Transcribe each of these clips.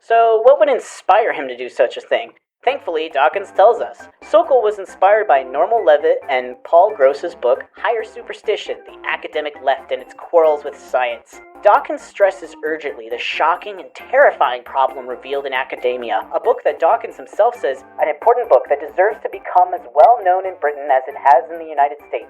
So what would inspire him to do such a thing? Thankfully, Dawkins tells us. Sokal was inspired by Norman Levitt and Paul Gross's book, Higher Superstition, The Academic Left and Its Quarrels with Science. Dawkins stresses urgently the shocking and terrifying problem revealed in academia, a book that Dawkins himself says, an important book that deserves to become as well known in Britain as it has in the United States.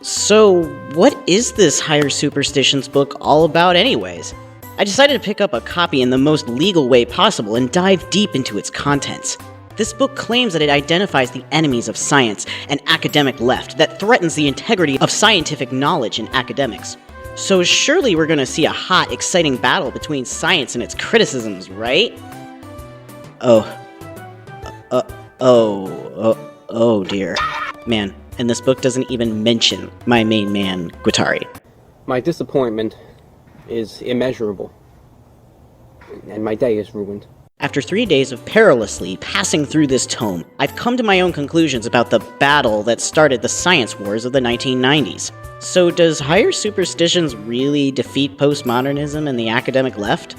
So, what is this Higher Superstitions book all about anyways? I decided to pick up a copy in the most legal way possible and dive deep into its contents. This book claims that it identifies the enemies of science and academic left that threatens the integrity of scientific knowledge in academics. So surely we're gonna see a hot, exciting battle between science and its criticisms, right? Oh dear. Man, and this book doesn't even mention my main man, Guattari. My disappointment is immeasurable, and my day is ruined. After 3 days of perilously passing through this tome, I've come to my own conclusions about the battle that started the science wars of the 1990s. So does Higher Superstitions really defeat postmodernism and the academic left?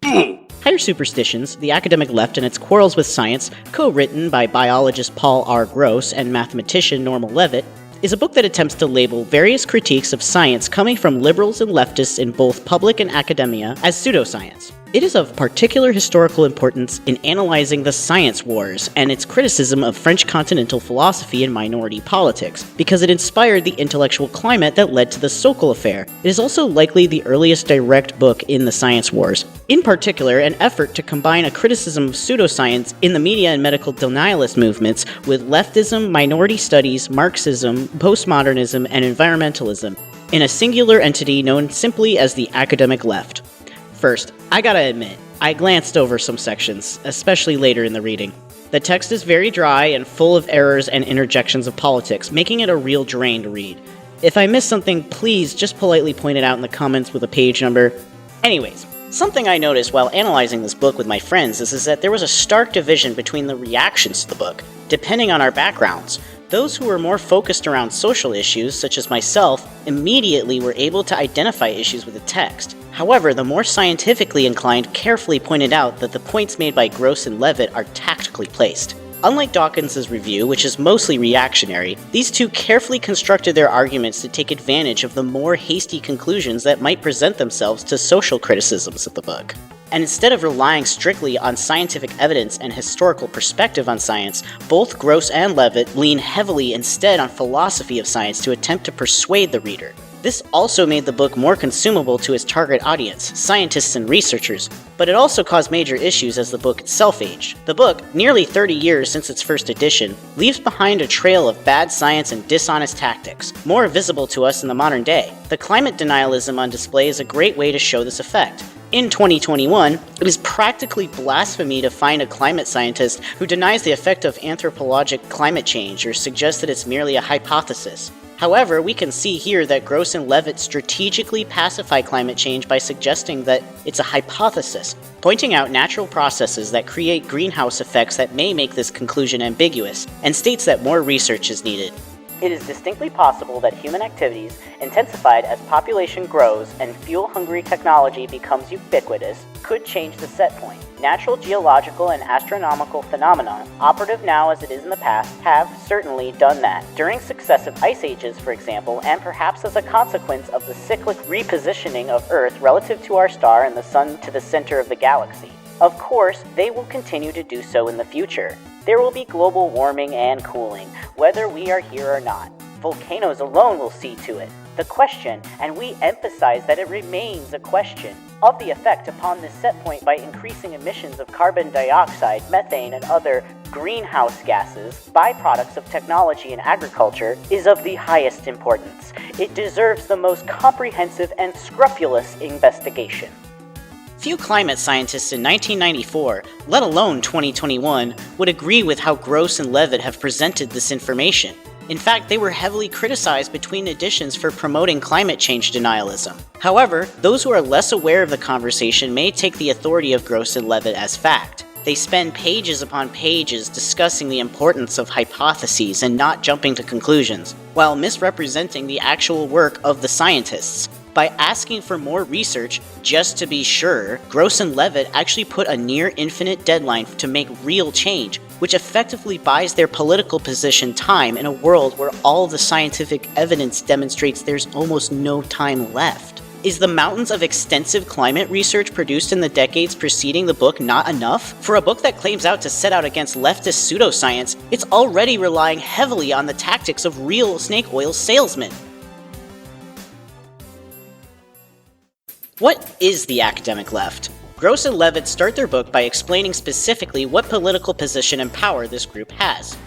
Higher Superstitions, The Academic Left and Its Quarrels with Science, co-written by biologist Paul R. Gross and mathematician Norman Levitt, is a book that attempts to label various critiques of science coming from liberals and leftists in both public and academia as pseudoscience. It is of particular historical importance in analyzing the science wars and its criticism of French continental philosophy and minority politics, because it inspired the intellectual climate that led to the Sokal Affair. It is also likely the earliest direct book in the science wars. In particular, an effort to combine a criticism of pseudoscience in the media and medical denialist movements with leftism, minority studies, Marxism, postmodernism, and environmentalism in a singular entity known simply as the academic left. First, I gotta admit, I glanced over some sections, especially later in the reading. The text is very dry and full of errors and interjections of politics, making it a real drain to read. If I missed something, please just politely point it out in the comments with a page number. Anyways, something I noticed while analyzing this book with my friends is that there was a stark division between the reactions to the book, depending on our backgrounds. Those who were more focused around social issues, such as myself, immediately were able to identify issues with the text. However, the more scientifically inclined carefully pointed out that the points made by Gross and Levitt are tactically placed. Unlike Dawkins' review, which is mostly reactionary, these two carefully constructed their arguments to take advantage of the more hasty conclusions that might present themselves to social criticisms of the book. And instead of relying strictly on scientific evidence and historical perspective on science, both Gross and Levitt lean heavily instead on philosophy of science to attempt to persuade the reader. This also made the book more consumable to its target audience, scientists and researchers, but it also caused major issues as the book itself aged. The book, nearly 30 years since its first edition, leaves behind a trail of bad science and dishonest tactics, more visible to us in the modern day. The climate denialism on display is a great way to show this effect. In 2021, it is practically blasphemy to find a climate scientist who denies the effect of anthropologic climate change or suggests that it's merely a hypothesis. However, we can see here that Gross and Levitt strategically pacify climate change by suggesting that it's a hypothesis, pointing out natural processes that create greenhouse effects that may make this conclusion ambiguous, and states that more research is needed. It is distinctly possible that human activities, intensified as population grows and fuel-hungry technology becomes ubiquitous, could change the set point. Natural geological and astronomical phenomena, operative now as it is in the past, have certainly done that. During successive ice ages, for example, and perhaps as a consequence of the cyclic repositioning of Earth relative to our star and the Sun to the center of the galaxy. Of course, they will continue to do so in the future. There will be global warming and cooling, whether we are here or not. Volcanoes alone will see to it. The question, and we emphasize that it remains a question, of the effect upon this set point by increasing emissions of carbon dioxide, methane, and other greenhouse gases, byproducts of technology and agriculture, is of the highest importance. It deserves the most comprehensive and scrupulous investigation. Few climate scientists in 1994, let alone 2021, would agree with how Gross and Levitt have presented this information. In fact, they were heavily criticized between editions for promoting climate change denialism. However, those who are less aware of the conversation may take the authority of Gross and Levitt as fact. They spend pages upon pages discussing the importance of hypotheses and not jumping to conclusions, while misrepresenting the actual work of the scientists. By asking for more research, just to be sure, Gross and Levitt actually put a near-infinite deadline to make real change, which effectively buys their political position time in a world where all the scientific evidence demonstrates there's almost no time left. Is the mountains of extensive climate research produced in the decades preceding the book not enough? For a book that claims to set out against leftist pseudoscience, it's already relying heavily on the tactics of real snake oil salesmen. What is the academic left? Gross and Levitt start their book by explaining specifically what political position and power this group has.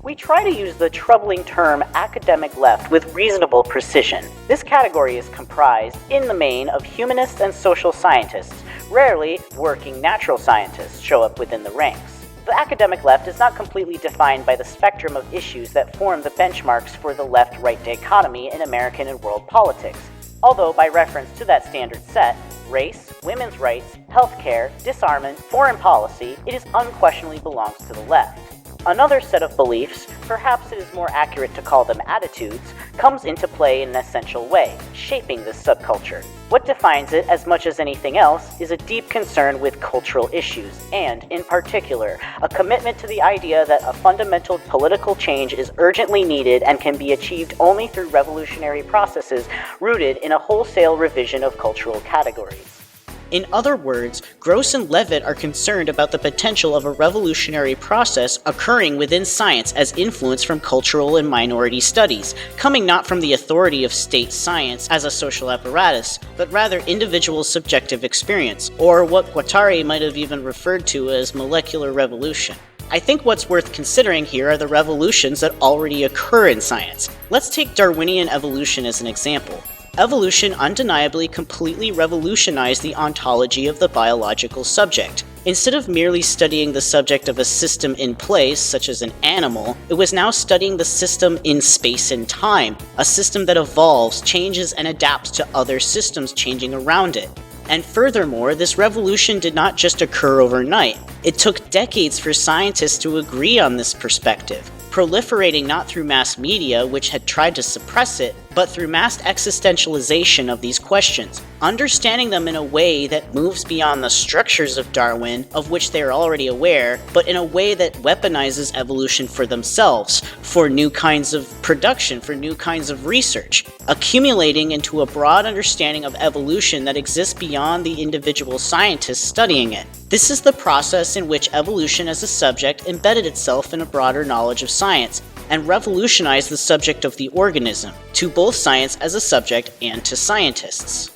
We try to use the troubling term academic left with reasonable precision. This category is comprised, in the main, of humanists and social scientists. Rarely, working natural scientists show up within the ranks. The academic left is not completely defined by the spectrum of issues that form the benchmarks for the left-right dichotomy in American and world politics, although by reference to that standard set, race, women's rights, healthcare, disarmament, foreign policy, it is unquestionably belongs to the left. Another set of beliefs, perhaps it is more accurate to call them attitudes, comes into play in an essential way, shaping this subculture. What defines it, as much as anything else, is a deep concern with cultural issues, and, in particular, a commitment to the idea that a fundamental political change is urgently needed and can be achieved only through revolutionary processes rooted in a wholesale revision of cultural categories. In other words, Gross and Levitt are concerned about the potential of a revolutionary process occurring within science as influence from cultural and minority studies, coming not from the authority of state science as a social apparatus, but rather individual subjective experience, or what Guattari might have even referred to as molecular revolution. I think what's worth considering here are the revolutions that already occur in science. Let's take Darwinian evolution as an example. Evolution undeniably completely revolutionized the ontology of the biological subject. Instead of merely studying the subject of a system in place, such as an animal, it was now studying the system in space and time, a system that evolves, changes, and adapts to other systems changing around it. And furthermore, this revolution did not just occur overnight. It took decades for scientists to agree on this perspective, proliferating not through mass media, which had tried to suppress it, but through mass existentialization of these questions, understanding them in a way that moves beyond the structures of Darwin, of which they are already aware, but in a way that weaponizes evolution for themselves, for new kinds of production, for new kinds of research, accumulating into a broad understanding of evolution that exists beyond the individual scientists studying it. This is the process in which evolution as a subject embedded itself in a broader knowledge of science, and revolutionized the subject of the organism, to both science as a subject and to scientists.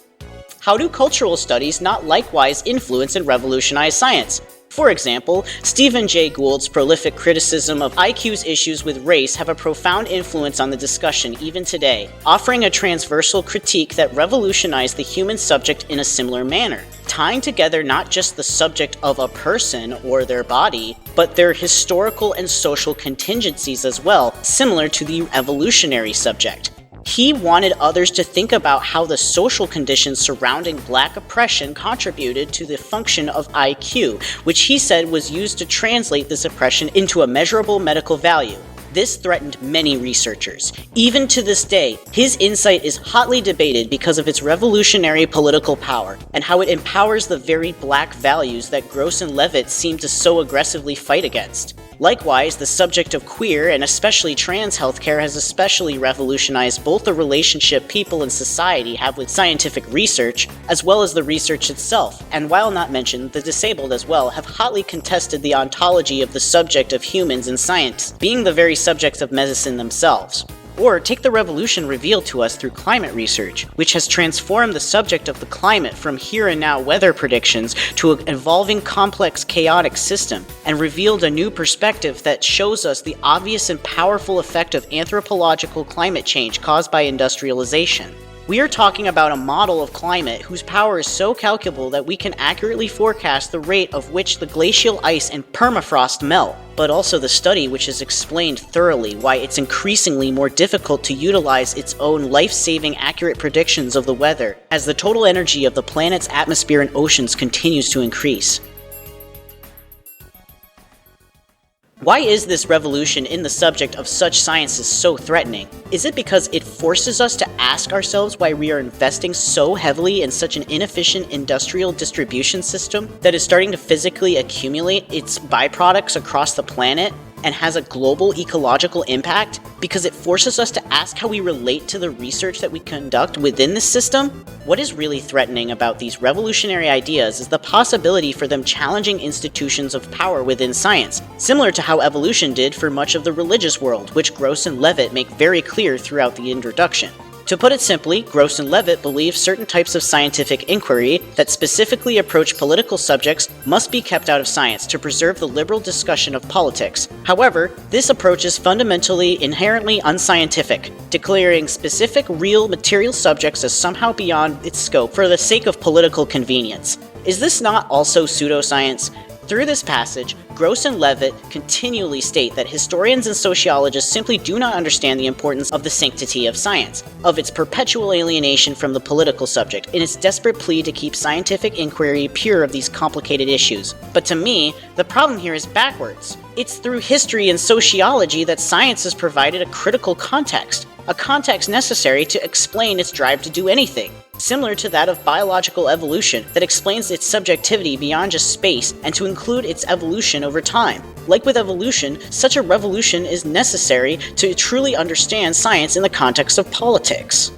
How do cultural studies not likewise influence and revolutionize science? For example, Stephen Jay Gould's prolific criticism of IQ's issues with race have a profound influence on the discussion even today, offering a transversal critique that revolutionized the human subject in a similar manner, tying together not just the subject of a person or their body, but their historical and social contingencies as well, similar to the evolutionary subject. He wanted others to think about how the social conditions surrounding black oppression contributed to the function of IQ, which he said was used to translate this oppression into a measurable medical value. This threatened many researchers. Even to this day, his insight is hotly debated because of its revolutionary political power, and how it empowers the very black values that Gross and Levitt seem to so aggressively fight against. Likewise, the subject of queer, and especially trans healthcare, has especially revolutionized both the relationship people and society have with scientific research, as well as the research itself, and while not mentioned, the disabled as well have hotly contested the ontology of the subject of humans in science, being the very subjects of medicine themselves. Or take the revolution revealed to us through climate research, which has transformed the subject of the climate from here and now weather predictions to an evolving complex chaotic system, and revealed a new perspective that shows us the obvious and powerful effect of anthropological climate change caused by industrialization. We are talking about a model of climate whose power is so calculable that we can accurately forecast the rate of which the glacial ice and permafrost melt, but also the study which has explained thoroughly why it's increasingly more difficult to utilize its own life-saving accurate predictions of the weather as the total energy of the planet's atmosphere and oceans continues to increase. Why is this revolution in the subject of such sciences so threatening? Is it because it forces us to ask ourselves why we are investing so heavily in such an inefficient industrial distribution system that is starting to physically accumulate its byproducts across the planet and has a global ecological impact? Because it forces us to ask how we relate to the research that we conduct within this system? What is really threatening about these revolutionary ideas is the possibility for them challenging institutions of power within science, similar to how evolution did for much of the religious world, which Gross and Levitt make very clear throughout the introduction. To put it simply, Gross and Levitt believe certain types of scientific inquiry that specifically approach political subjects must be kept out of science to preserve the liberal discussion of politics. However, this approach is fundamentally inherently unscientific, declaring specific real material subjects as somehow beyond its scope for the sake of political convenience. Is this not also pseudoscience? Through this passage, Gross and Levitt continually state that historians and sociologists simply do not understand the importance of the sanctity of science, of its perpetual alienation from the political subject, in its desperate plea to keep scientific inquiry pure of these complicated issues. But to me, the problem here is backwards. It's through history and sociology that science has provided a critical context, a context necessary to explain its drive to do anything, similar to that of biological evolution that explains its subjectivity beyond just space and to include its evolution over time. Like with evolution, such a revolution is necessary to truly understand science in the context of politics.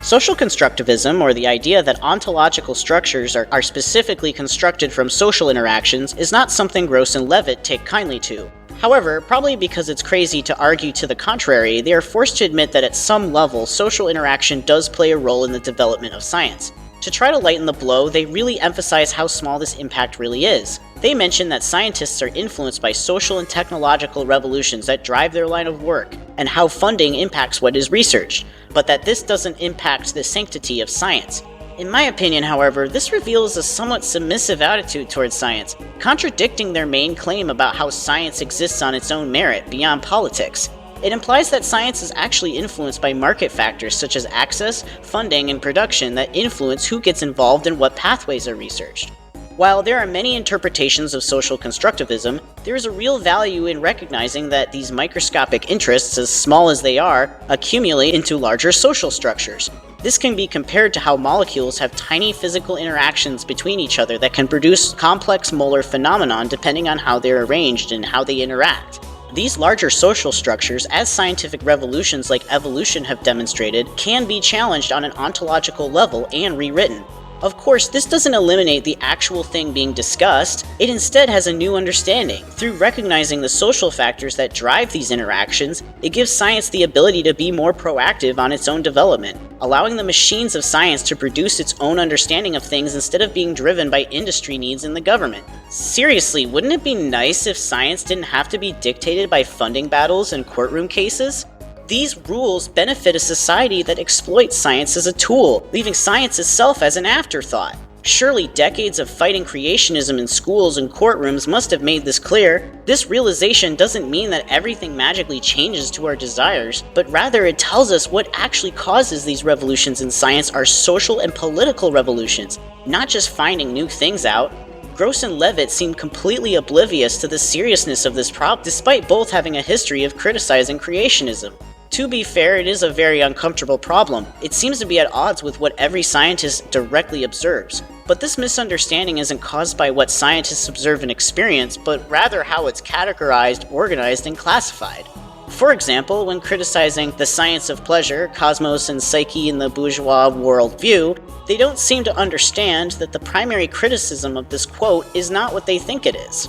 Social constructivism, or the idea that ontological structures are specifically constructed from social interactions, is not something Gross and Levitt take kindly to. However, probably because it's crazy to argue to the contrary, they are forced to admit that at some level, social interaction does play a role in the development of science. To try to lighten the blow, they really emphasize how small this impact really is. They mention that scientists are influenced by social and technological revolutions that drive their line of work, and how funding impacts what is researched, but that this doesn't impact the sanctity of science. In my opinion, however, this reveals a somewhat submissive attitude towards science, contradicting their main claim about how science exists on its own merit, beyond politics. It implies that science is actually influenced by market factors such as access, funding, and production that influence who gets involved and what pathways are researched. While there are many interpretations of social constructivism, there is a real value in recognizing that these microscopic interests, as small as they are, accumulate into larger social structures. This can be compared to how molecules have tiny physical interactions between each other that can produce complex molar phenomenon depending on how they're arranged and how they interact. These larger social structures, as scientific revolutions like evolution have demonstrated, can be challenged on an ontological level and rewritten. Of course, this doesn't eliminate the actual thing being discussed. It instead has a new understanding. Through recognizing the social factors that drive these interactions, it gives science the ability to be more proactive on its own development, allowing the machines of science to produce its own understanding of things instead of being driven by industry needs and the government. Seriously, wouldn't it be nice if science didn't have to be dictated by funding battles and courtroom cases? These rules benefit a society that exploits science as a tool, leaving science itself as an afterthought. Surely decades of fighting creationism in schools and courtrooms must have made this clear. This realization doesn't mean that everything magically changes to our desires, but rather it tells us what actually causes these revolutions in science are social and political revolutions, not just finding new things out. Gross and Levitt seem completely oblivious to the seriousness of this problem, despite both having a history of criticizing creationism. To be fair, it is a very uncomfortable problem. It seems to be at odds with what every scientist directly observes. But this misunderstanding isn't caused by what scientists observe and experience, but rather how it's categorized, organized, and classified. For example, when criticizing the science of pleasure, cosmos, and psyche in the bourgeois worldview, they don't seem to understand that the primary criticism of this quote is not what they think it is.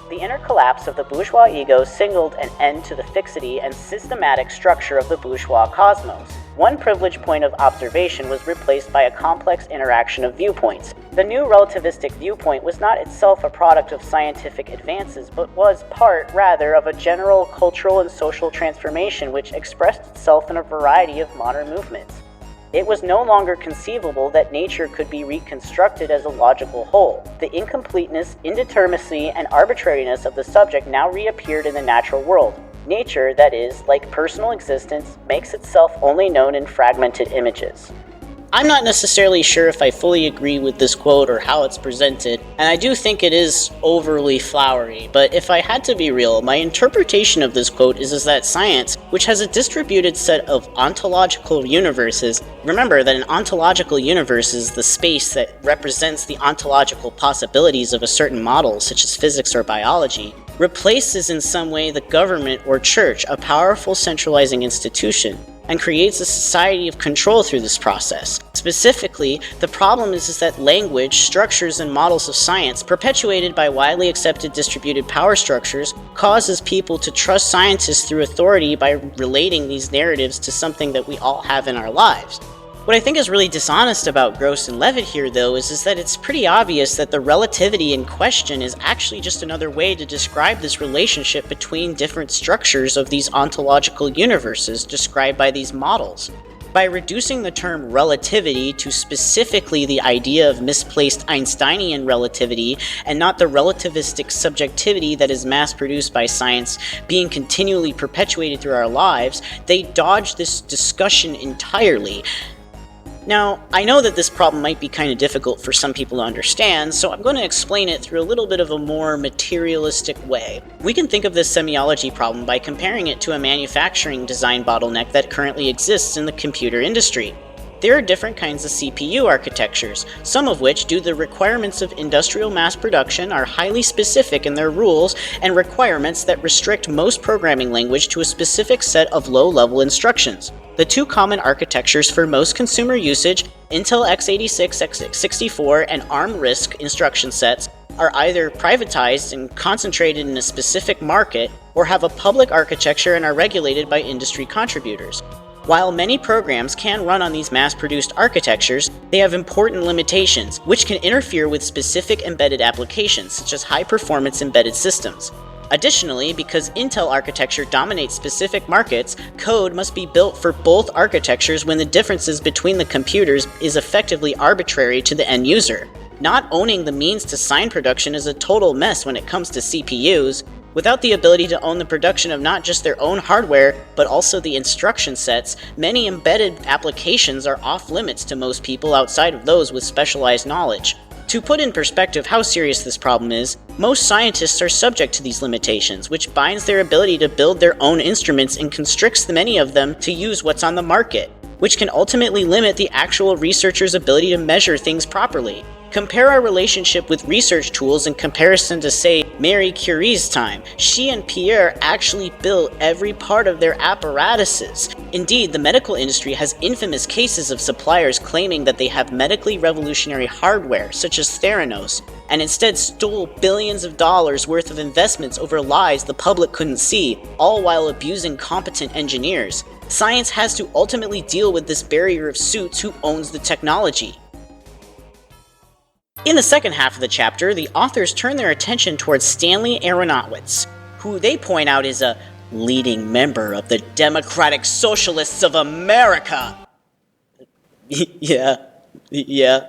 The inner collapse of the bourgeois ego signaled an end to the fixity and systematic structure of the bourgeois cosmos. One privileged point of observation was replaced by a complex interaction of viewpoints. The new relativistic viewpoint was not itself a product of scientific advances, but was part, rather, of a general cultural and social transformation which expressed itself in a variety of modern movements. It was no longer conceivable that nature could be reconstructed as a logical whole. The incompleteness, indeterminacy, and arbitrariness of the subject now reappeared in the natural world. Nature, that is, like personal existence, makes itself only known in fragmented images. I'm not necessarily sure if I fully agree with this quote or how it's presented, and I do think it is overly flowery, but if I had to be real, my interpretation of this quote is that science, which has a distributed set of ontological universes, remember that an ontological universe is the space that represents the ontological possibilities of a certain model, such as physics or biology, replaces in some way the government or church, a powerful centralizing institution, and creates a society of control through this process. Specifically, the problem is that language, structures, and models of science, perpetuated by widely accepted distributed power structures, causes people to trust scientists through authority by relating these narratives to something that we all have in our lives. What I think is really dishonest about Gross and Levitt here, though, is that it's pretty obvious that the relativity in question is actually just another way to describe this relationship between different structures of these ontological universes described by these models. By reducing the term relativity to specifically the idea of misplaced Einsteinian relativity and not the relativistic subjectivity that is mass-produced by science being continually perpetuated through our lives, they dodge this discussion entirely. Now, I know that this problem might be kind of difficult for some people to understand, so I'm going to explain it through a little bit of a more materialistic way. We can think of this semiology problem by comparing it to a manufacturing design bottleneck that currently exists in the computer industry. There are different kinds of CPU architectures, some of which, due to the requirements of industrial mass production, are highly specific in their rules and requirements that restrict most programming language to a specific set of low-level instructions. The two common architectures for most consumer usage, Intel x86, x64, and ARM RISC instruction sets, are either privatized and concentrated in a specific market, or have a public architecture and are regulated by industry contributors. While many programs can run on these mass-produced architectures, they have important limitations, which can interfere with specific embedded applications, such as high-performance embedded systems. Additionally, because Intel architecture dominates specific markets, code must be built for both architectures when the differences between the computers is effectively arbitrary to the end user. Not owning the means to sign production is a total mess when it comes to CPUs. Without the ability to own the production of not just their own hardware, but also the instruction sets, many embedded applications are off limits to most people outside of those with specialized knowledge. To put in perspective how serious this problem is, most scientists are subject to these limitations, which binds their ability to build their own instruments and constricts many of them to use what's on the market, which can ultimately limit the actual researcher's ability to measure things properly. Compare our relationship with research tools in comparison to, say, Marie Curie's time. She and Pierre actually built every part of their apparatuses. Indeed, the medical industry has infamous cases of suppliers claiming that they have medically revolutionary hardware, such as Theranos, and instead stole billions of dollars worth of investments over lies the public couldn't see, all while abusing competent engineers. Science has to ultimately deal with this barrier of suits who owns the technology. In the second half of the chapter, the authors turn their attention towards Stanley Aronowitz, who they point out is a leading member of the Democratic Socialists of America. Yeah.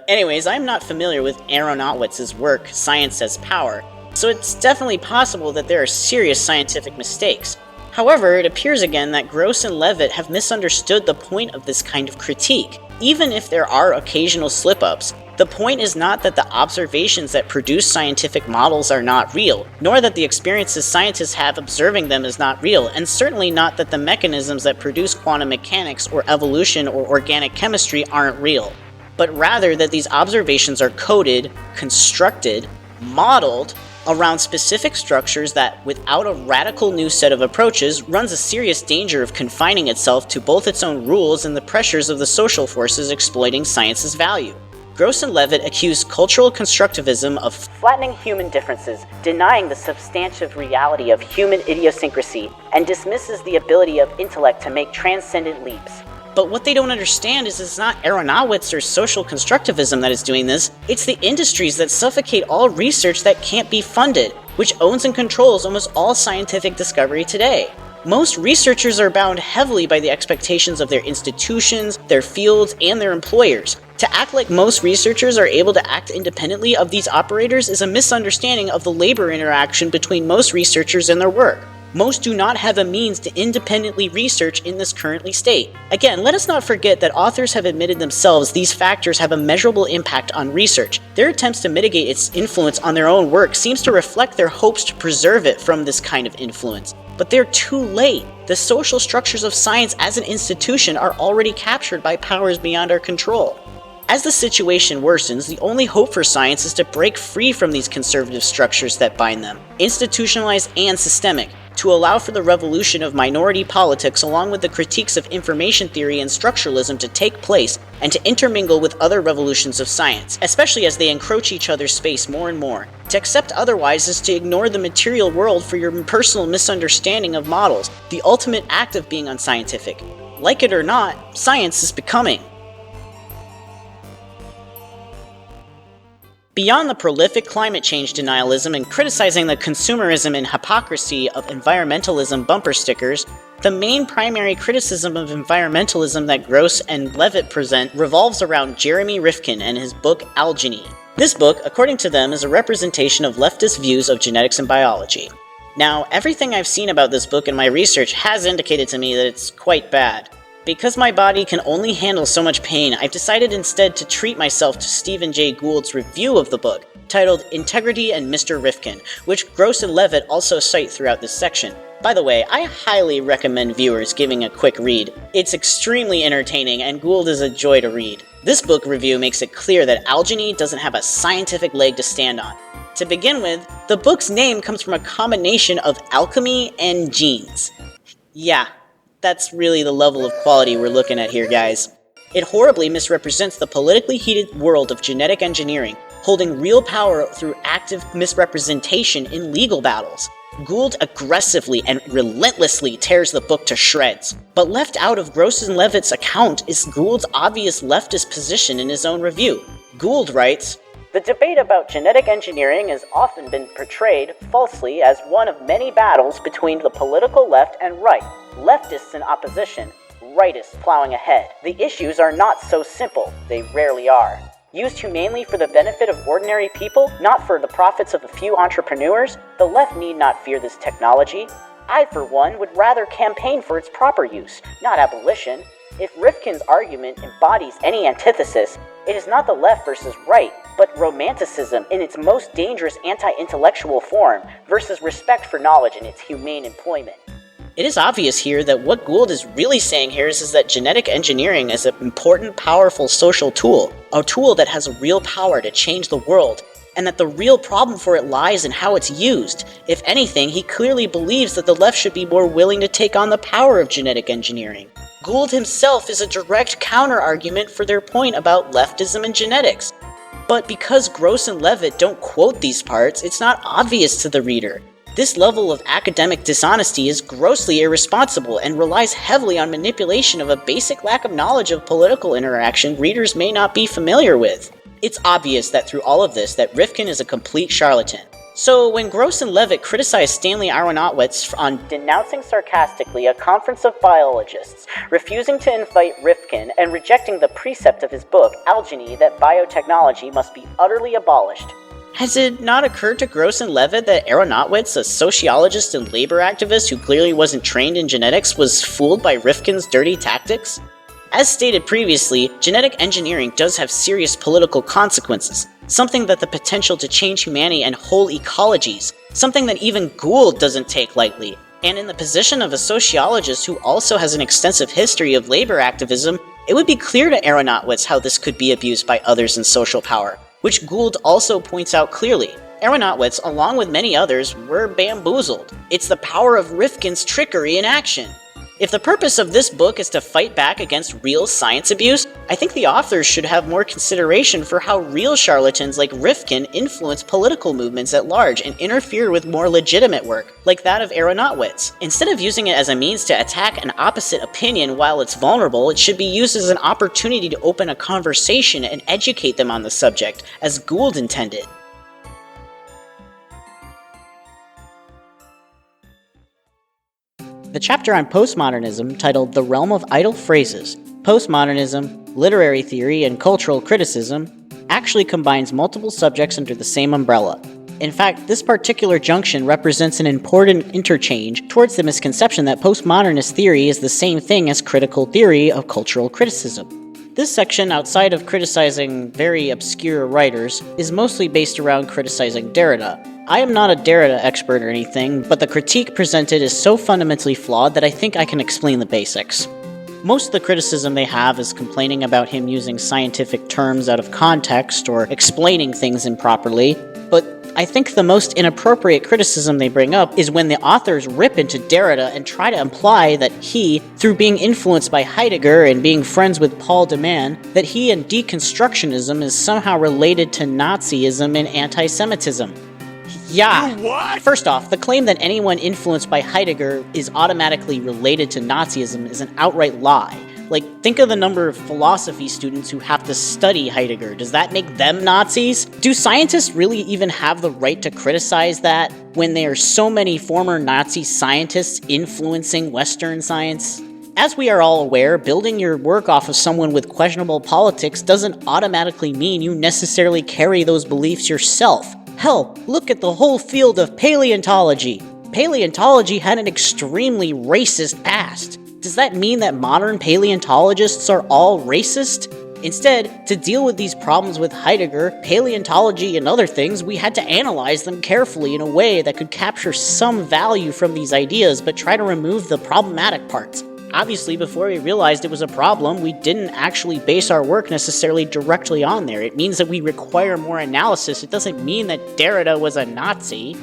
Anyways, I'm not familiar with Aronowitz's work, Science as Power, so it's definitely possible that there are serious scientific mistakes. However, it appears again that Gross and Levitt have misunderstood the point of this kind of critique. Even if there are occasional slip-ups, the point is not that the observations that produce scientific models are not real, nor that the experiences scientists have observing them is not real, and certainly not that the mechanisms that produce quantum mechanics or evolution or organic chemistry aren't real, but rather that these observations are coded, constructed, modeled around specific structures that, without a radical new set of approaches, runs a serious danger of confining itself to both its own rules and the pressures of the social forces exploiting science's value. Gross and Levitt accuse cultural constructivism of flattening human differences, denying the substantive reality of human idiosyncrasy, and dismisses the ability of intellect to make transcendent leaps. But what they don't understand is it's not Aronowitz or social constructivism that is doing this, it's the industries that suffocate all research that can't be funded, which owns and controls almost all scientific discovery today. Most researchers are bound heavily by the expectations of their institutions, their fields, and their employers. To act like most researchers are able to act independently of these operators is a misunderstanding of the labor interaction between most researchers and their work. Most do not have a means to independently research in this currently state. Again, let us not forget that authors have admitted themselves these factors have a measurable impact on research. Their attempts to mitigate its influence on their own work seems to reflect their hopes to preserve it from this kind of influence. But they're too late. The social structures of science as an institution are already captured by powers beyond our control. As the situation worsens, the only hope for science is to break free from these conservative structures that bind them, institutionalized and systemic, to allow for the revolution of minority politics along with the critiques of information theory and structuralism to take place and to intermingle with other revolutions of science, especially as they encroach each other's space more and more. To accept otherwise is to ignore the material world for your personal misunderstanding of models, the ultimate act of being unscientific. Like it or not, science is becoming. Beyond the prolific climate change denialism and criticizing the consumerism and hypocrisy of environmentalism bumper stickers, the main primary criticism of environmentalism that Gross and Levitt present revolves around Jeremy Rifkin and his book Algeny. This book, according to them, is a representation of leftist views of genetics and biology. Now, everything I've seen about this book in my research has indicated to me that it's quite bad. Because my body can only handle so much pain, I've decided instead to treat myself to Stephen Jay Gould's review of the book, titled Integrity and Mr. Rifkin, which Gross and Levitt also cite throughout this section. By the way, I highly recommend viewers giving a quick read. It's extremely entertaining, and Gould is a joy to read. This book review makes it clear that algeny doesn't have a scientific leg to stand on. To begin with, the book's name comes from a combination of alchemy and genes. Yeah. That's really the level of quality we're looking at here, guys. It horribly misrepresents the politically heated world of genetic engineering, holding real power through active misrepresentation in legal battles. Gould aggressively and relentlessly tears the book to shreds. But left out of Gross and Levitt's account is Gould's obvious leftist position in his own review. Gould writes, "The debate about genetic engineering has often been portrayed falsely as one of many battles between the political left and right, leftists in opposition, rightists plowing ahead. The issues are not so simple, they rarely are. Used humanely for the benefit of ordinary people, not for the profits of a few entrepreneurs, the left need not fear this technology. I, for one, would rather campaign for its proper use, not abolition. If Rifkin's argument embodies any antithesis, it is not the left versus right, but romanticism in its most dangerous anti-intellectual form versus respect for knowledge in its humane employment." It is obvious here that what Gould is really saying here is that genetic engineering is an important, powerful social tool, a tool that has real power to change the world, and that the real problem for it lies in how it's used. If anything, he clearly believes that the left should be more willing to take on the power of genetic engineering. Gould himself is a direct counter-argument for their point about leftism and genetics. But because Gross and Levitt don't quote these parts, it's not obvious to the reader. This level of academic dishonesty is grossly irresponsible and relies heavily on manipulation of a basic lack of knowledge of political interaction readers may not be familiar with. It's obvious that through all of this that Rifkin is a complete charlatan. So when Gross and Levitt criticized Stanley Aronowitz on denouncing sarcastically a conference of biologists, refusing to invite Rifkin, and rejecting the precept of his book, Algeny, that biotechnology must be utterly abolished, has it not occurred to Gross and Levitt that Aronowitz, a sociologist and labor activist who clearly wasn't trained in genetics, was fooled by Rifkin's dirty tactics? As stated previously, genetic engineering does have serious political consequences, something that the potential to change humanity and whole ecologies, something that even Gould doesn't take lightly. And in the position of a sociologist who also has an extensive history of labor activism, it would be clear to Aronowitz how this could be abused by others in social power, which Gould also points out clearly. Aronowitz, along with many others, were bamboozled. It's the power of Rifkin's trickery in action. If the purpose of this book is to fight back against real science abuse, I think the authors should have more consideration for how real charlatans like Rifkin influence political movements at large and interfere with more legitimate work, like that of Aronowitz. Instead of using it as a means to attack an opposite opinion while it's vulnerable, it should be used as an opportunity to open a conversation and educate them on the subject, as Gould intended. The chapter on postmodernism, titled The Realm of Idle Phrases, Postmodernism, Literary Theory, and Cultural Criticism, actually combines multiple subjects under the same umbrella. In fact, this particular junction represents an important interchange towards the misconception that postmodernist theory is the same thing as critical theory of cultural criticism. This section, outside of criticizing very obscure writers, is mostly based around criticizing Derrida. I am not a Derrida expert or anything, but the critique presented is so fundamentally flawed that I think I can explain the basics. Most of the criticism they have is complaining about him using scientific terms out of context or explaining things improperly, but I think the most inappropriate criticism they bring up is when the authors rip into Derrida and try to imply that he, through being influenced by Heidegger and being friends with Paul de Man, that he and deconstructionism is somehow related to Nazism and anti-Semitism. Yeah. What? First off, the claim that anyone influenced by Heidegger is automatically related to Nazism is an outright lie. Like, think of the number of philosophy students who have to study Heidegger. Does that make them Nazis? Do scientists really even have the right to criticize that when there are so many former Nazi scientists influencing Western science? As we are all aware, building your work off of someone with questionable politics doesn't automatically mean you necessarily carry those beliefs yourself. Hell, look at the whole field of paleontology. Paleontology had an extremely racist past. Does that mean that modern paleontologists are all racist? Instead, to deal with these problems with Heidegger, paleontology, and other things, we had to analyze them carefully in a way that could capture some value from these ideas but try to remove the problematic parts. Obviously, before we realized it was a problem, we didn't actually base our work necessarily directly on there. It means that we require more analysis. It doesn't mean that Derrida was a Nazi.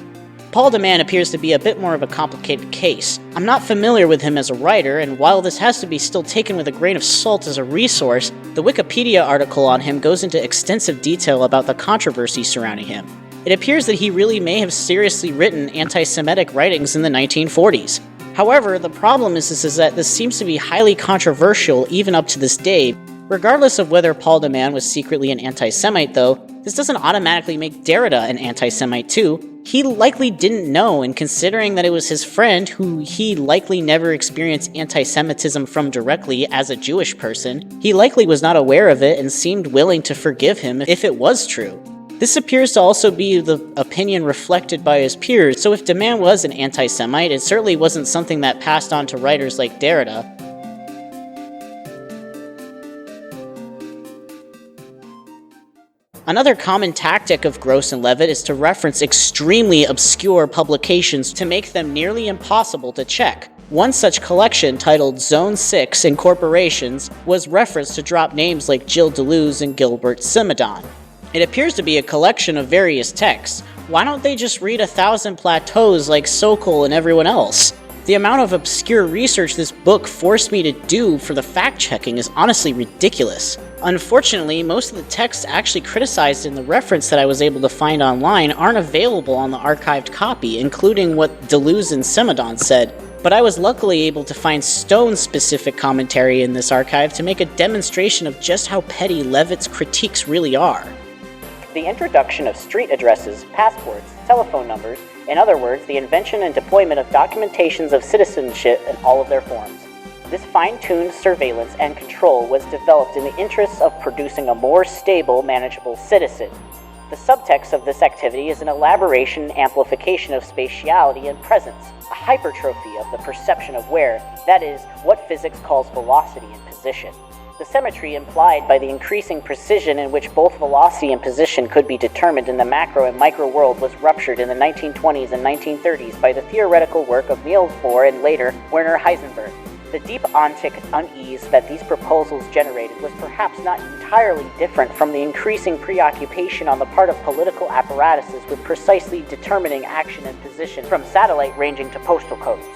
Paul de Man appears to be a bit more of a complicated case. I'm not familiar with him as a writer, and while this has to be still taken with a grain of salt as a resource, the Wikipedia article on him goes into extensive detail about the controversy surrounding him. It appears that he really may have seriously written anti-Semitic writings in the 1940s. However, the problem is that this seems to be highly controversial even up to this day. Regardless of whether Paul de Man was secretly an anti-Semite, though, this doesn't automatically make Derrida an anti-Semite too. He likely didn't know, and considering that it was his friend who he likely never experienced anti-Semitism from directly as a Jewish person, he likely was not aware of it and seemed willing to forgive him if it was true. This appears to also be the opinion reflected by his peers, so if de Man was an anti-Semite, it certainly wasn't something that passed on to writers like Derrida. Another common tactic of Gross and Levitt is to reference extremely obscure publications to make them nearly impossible to check. One such collection, titled Zone 6 Incorporations, was referenced to drop names like Gilles Deleuze and Gilbert Simondon. It appears to be a collection of various texts. Why don't they just read 1,000 plateaus like Sokal and everyone else? The amount of obscure research this book forced me to do for the fact-checking is honestly ridiculous. Unfortunately, most of the texts actually criticized in the reference that I was able to find online aren't available on the archived copy, including what Deleuze and Simondon said, but I was luckily able to find Stone's-specific commentary in this archive to make a demonstration of just how petty Levitt's critiques really are. The introduction of street addresses, passports, telephone numbers, in other words, the invention and deployment of documentations of citizenship in all of their forms. This fine-tuned surveillance and control was developed in the interests of producing a more stable, manageable citizen. The subtext of this activity is an elaboration and amplification of spatiality and presence, a hypertrophy of the perception of where, that is, what physics calls velocity and position. The symmetry implied by the increasing precision in which both velocity and position could be determined in the macro and micro world was ruptured in the 1920s and 1930s by the theoretical work of Niels Bohr and later Werner Heisenberg. The deep ontic unease that these proposals generated was perhaps not entirely different from the increasing preoccupation on the part of political apparatuses with precisely determining action and position, from satellite ranging to postal codes.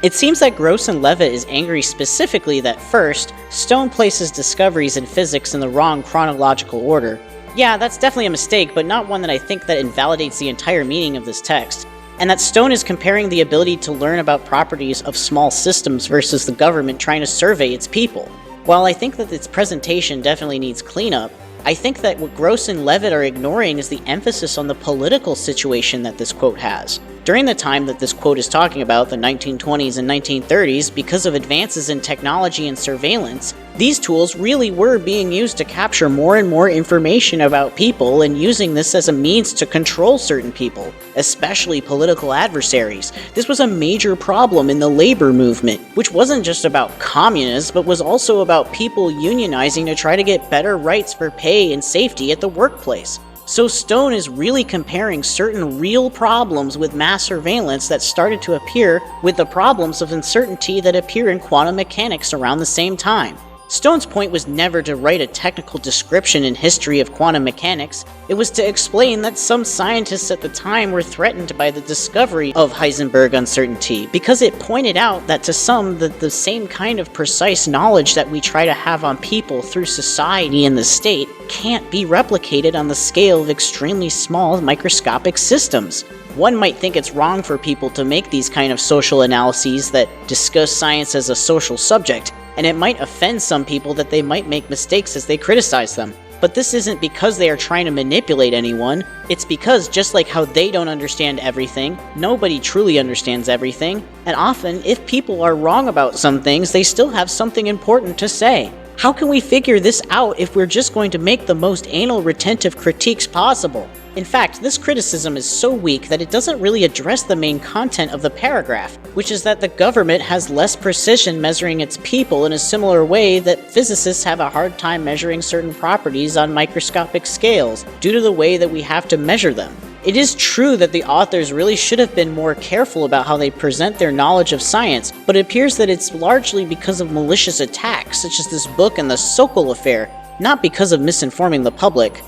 It seems that Gross and Levitt is angry specifically that first, Stone places discoveries in physics in the wrong chronological order. Yeah, that's definitely a mistake, but not one that I think that invalidates the entire meaning of this text. And that Stone is comparing the ability to learn about properties of small systems versus the government trying to survey its people. While I think that its presentation definitely needs cleanup, I think that what Gross and Levitt are ignoring is the emphasis on the political situation that this quote has. During the time that this quote is talking about, the 1920s and 1930s, because of advances in technology and surveillance, these tools really were being used to capture more and more information about people and using this as a means to control certain people, especially political adversaries. This was a major problem in the labor movement, which wasn't just about communists, but was also about people unionizing to try to get better rights for pay and safety at the workplace. So Stone is really comparing certain real problems with mass surveillance that started to appear with the problems of uncertainty that appear in quantum mechanics around the same time. Stone's point was never to write a technical description in history of quantum mechanics. It was to explain that some scientists at the time were threatened by the discovery of Heisenberg uncertainty, because it pointed out that to some, the same kind of precise knowledge that we try to have on people through society and the state can't be replicated on the scale of extremely small microscopic systems. One might think it's wrong for people to make these kind of social analyses that discuss science as a social subject, and it might offend some people that they might make mistakes as they criticize them. But this isn't because they are trying to manipulate anyone, it's because just like how they don't understand everything, nobody truly understands everything, and often, if people are wrong about some things, they still have something important to say. How can we figure this out if we're just going to make the most anal retentive critiques possible? In fact, this criticism is so weak that it doesn't really address the main content of the paragraph, which is that the government has less precision measuring its people in a similar way that physicists have a hard time measuring certain properties on microscopic scales, due to the way that we have to measure them. It is true that the authors really should have been more careful about how they present their knowledge of science, but it appears that it's largely because of malicious attacks, such as this book and the Sokal Affair, not because of misinforming the public.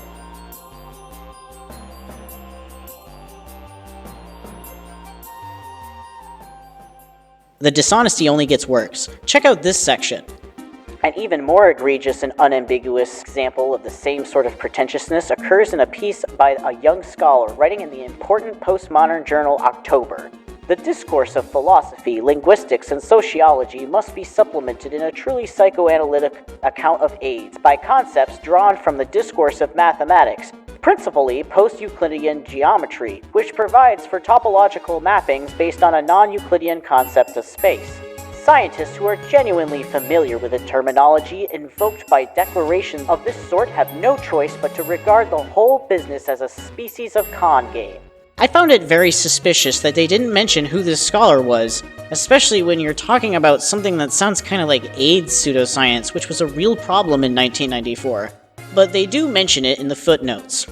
The dishonesty only gets worse. Check out this section. An even more egregious and unambiguous example of the same sort of pretentiousness occurs in a piece by a young scholar writing in the important postmodern journal October. The discourse of philosophy, linguistics, and sociology must be supplemented in a truly psychoanalytic account of AIDS by concepts drawn from the discourse of mathematics, principally post-Euclidean geometry, which provides for topological mappings based on a non-Euclidean concept of space. Scientists who are genuinely familiar with the terminology invoked by declarations of this sort have no choice but to regard the whole business as a species of con game. I found it very suspicious that they didn't mention who this scholar was, especially when you're talking about something that sounds kind of like AIDS pseudoscience, which was a real problem in 1994. But they do mention it in the footnotes.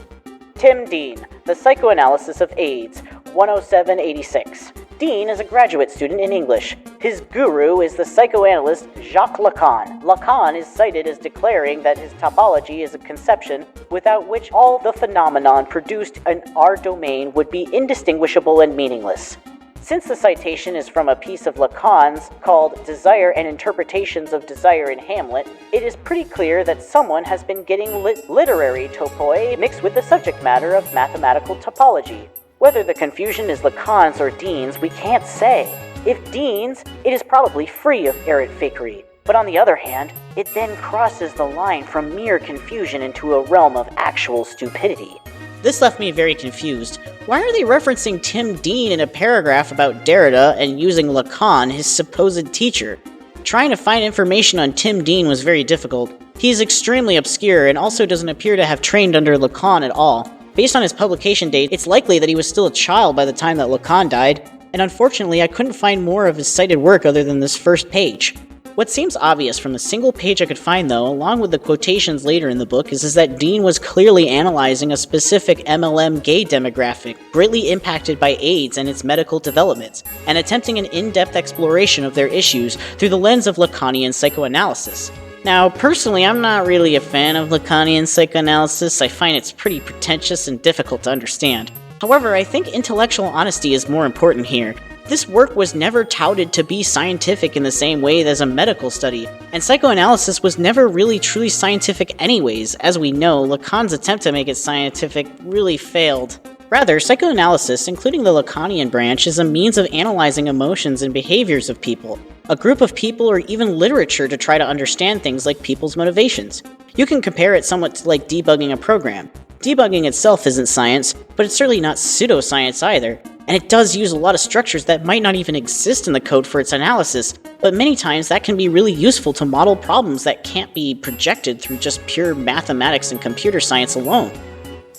Tim Dean, The Psychoanalysis of AIDS, 10786. Dean is a graduate student in English. His guru is the psychoanalyst Jacques Lacan. Lacan is cited as declaring that his topology is a conception without which all the phenomenon produced in our domain would be indistinguishable and meaningless. Since the citation is from a piece of Lacan's called Desire and Interpretations of Desire in Hamlet, it is pretty clear that someone has been getting literary topoi mixed with the subject matter of mathematical topology. Whether the confusion is Lacan's or Dean's, we can't say. If Dean's, it is probably free of errant fakery. But on the other hand, it then crosses the line from mere confusion into a realm of actual stupidity. This left me very confused. Why are they referencing Tim Dean in a paragraph about Derrida and using Lacan, his supposed teacher? Trying to find information on Tim Dean was very difficult. He is extremely obscure and also doesn't appear to have trained under Lacan at all. Based on his publication date, it's likely that he was still a child by the time that Lacan died, and unfortunately I couldn't find more of his cited work other than this first page. What seems obvious from the single page I could find, though, along with the quotations later in the book, is that Dean was clearly analyzing a specific MLM gay demographic, greatly impacted by AIDS and its medical developments, and attempting an in-depth exploration of their issues through the lens of Lacanian psychoanalysis. Now, personally, I'm not really a fan of Lacanian psychoanalysis. I find it's pretty pretentious and difficult to understand. However, I think intellectual honesty is more important here. This work was never touted to be scientific in the same way as a medical study, and psychoanalysis was never really truly scientific anyways. As we know, Lacan's attempt to make it scientific really failed. Rather, psychoanalysis, including the Lacanian branch, is a means of analyzing emotions and behaviors of people, a group of people, or even literature to try to understand things like people's motivations. You can compare it somewhat to like debugging a program. Debugging itself isn't science, but it's certainly not pseudoscience either, and it does use a lot of structures that might not even exist in the code for its analysis, but many times that can be really useful to model problems that can't be projected through just pure mathematics and computer science alone.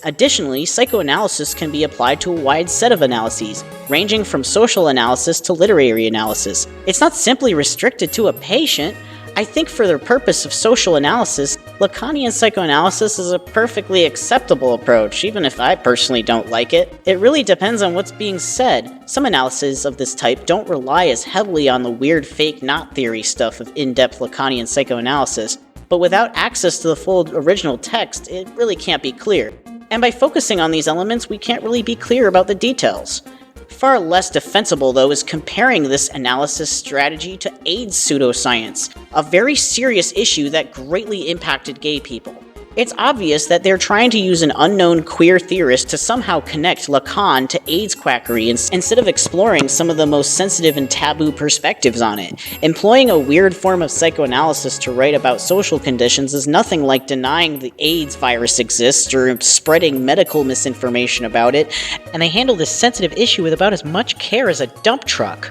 Additionally, psychoanalysis can be applied to a wide set of analyses, ranging from social analysis to literary analysis. It's not simply restricted to a patient. I think for the purpose of social analysis, Lacanian psychoanalysis is a perfectly acceptable approach, even if I personally don't like it. It really depends on what's being said. Some analyses of this type don't rely as heavily on the weird fake knot theory stuff of in-depth Lacanian psychoanalysis, but without access to the full original text, it really can't be clear. And by focusing on these elements, we can't really be clear about the details. Far less defensible, though, is comparing this analysis strategy to AIDS pseudoscience, a very serious issue that greatly impacted gay people. It's obvious that they're trying to use an unknown queer theorist to somehow connect Lacan to AIDS quackery instead of exploring some of the most sensitive and taboo perspectives on it. Employing a weird form of psychoanalysis to write about social conditions is nothing like denying the AIDS virus exists or spreading medical misinformation about it, and they handle this sensitive issue with about as much care as a dump truck.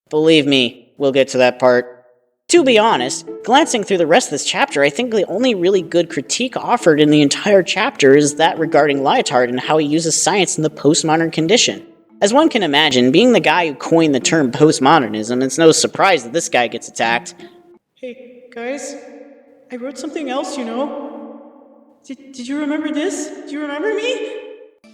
Believe me, we'll get to that part. To be honest, glancing through the rest of this chapter, I think the only really good critique offered in the entire chapter is that regarding Lyotard and how he uses science in the postmodern condition. As one can imagine, being the guy who coined the term postmodernism, it's no surprise that this guy gets attacked. Hey, guys, I wrote something else, you know. Did you remember this? Do you remember me?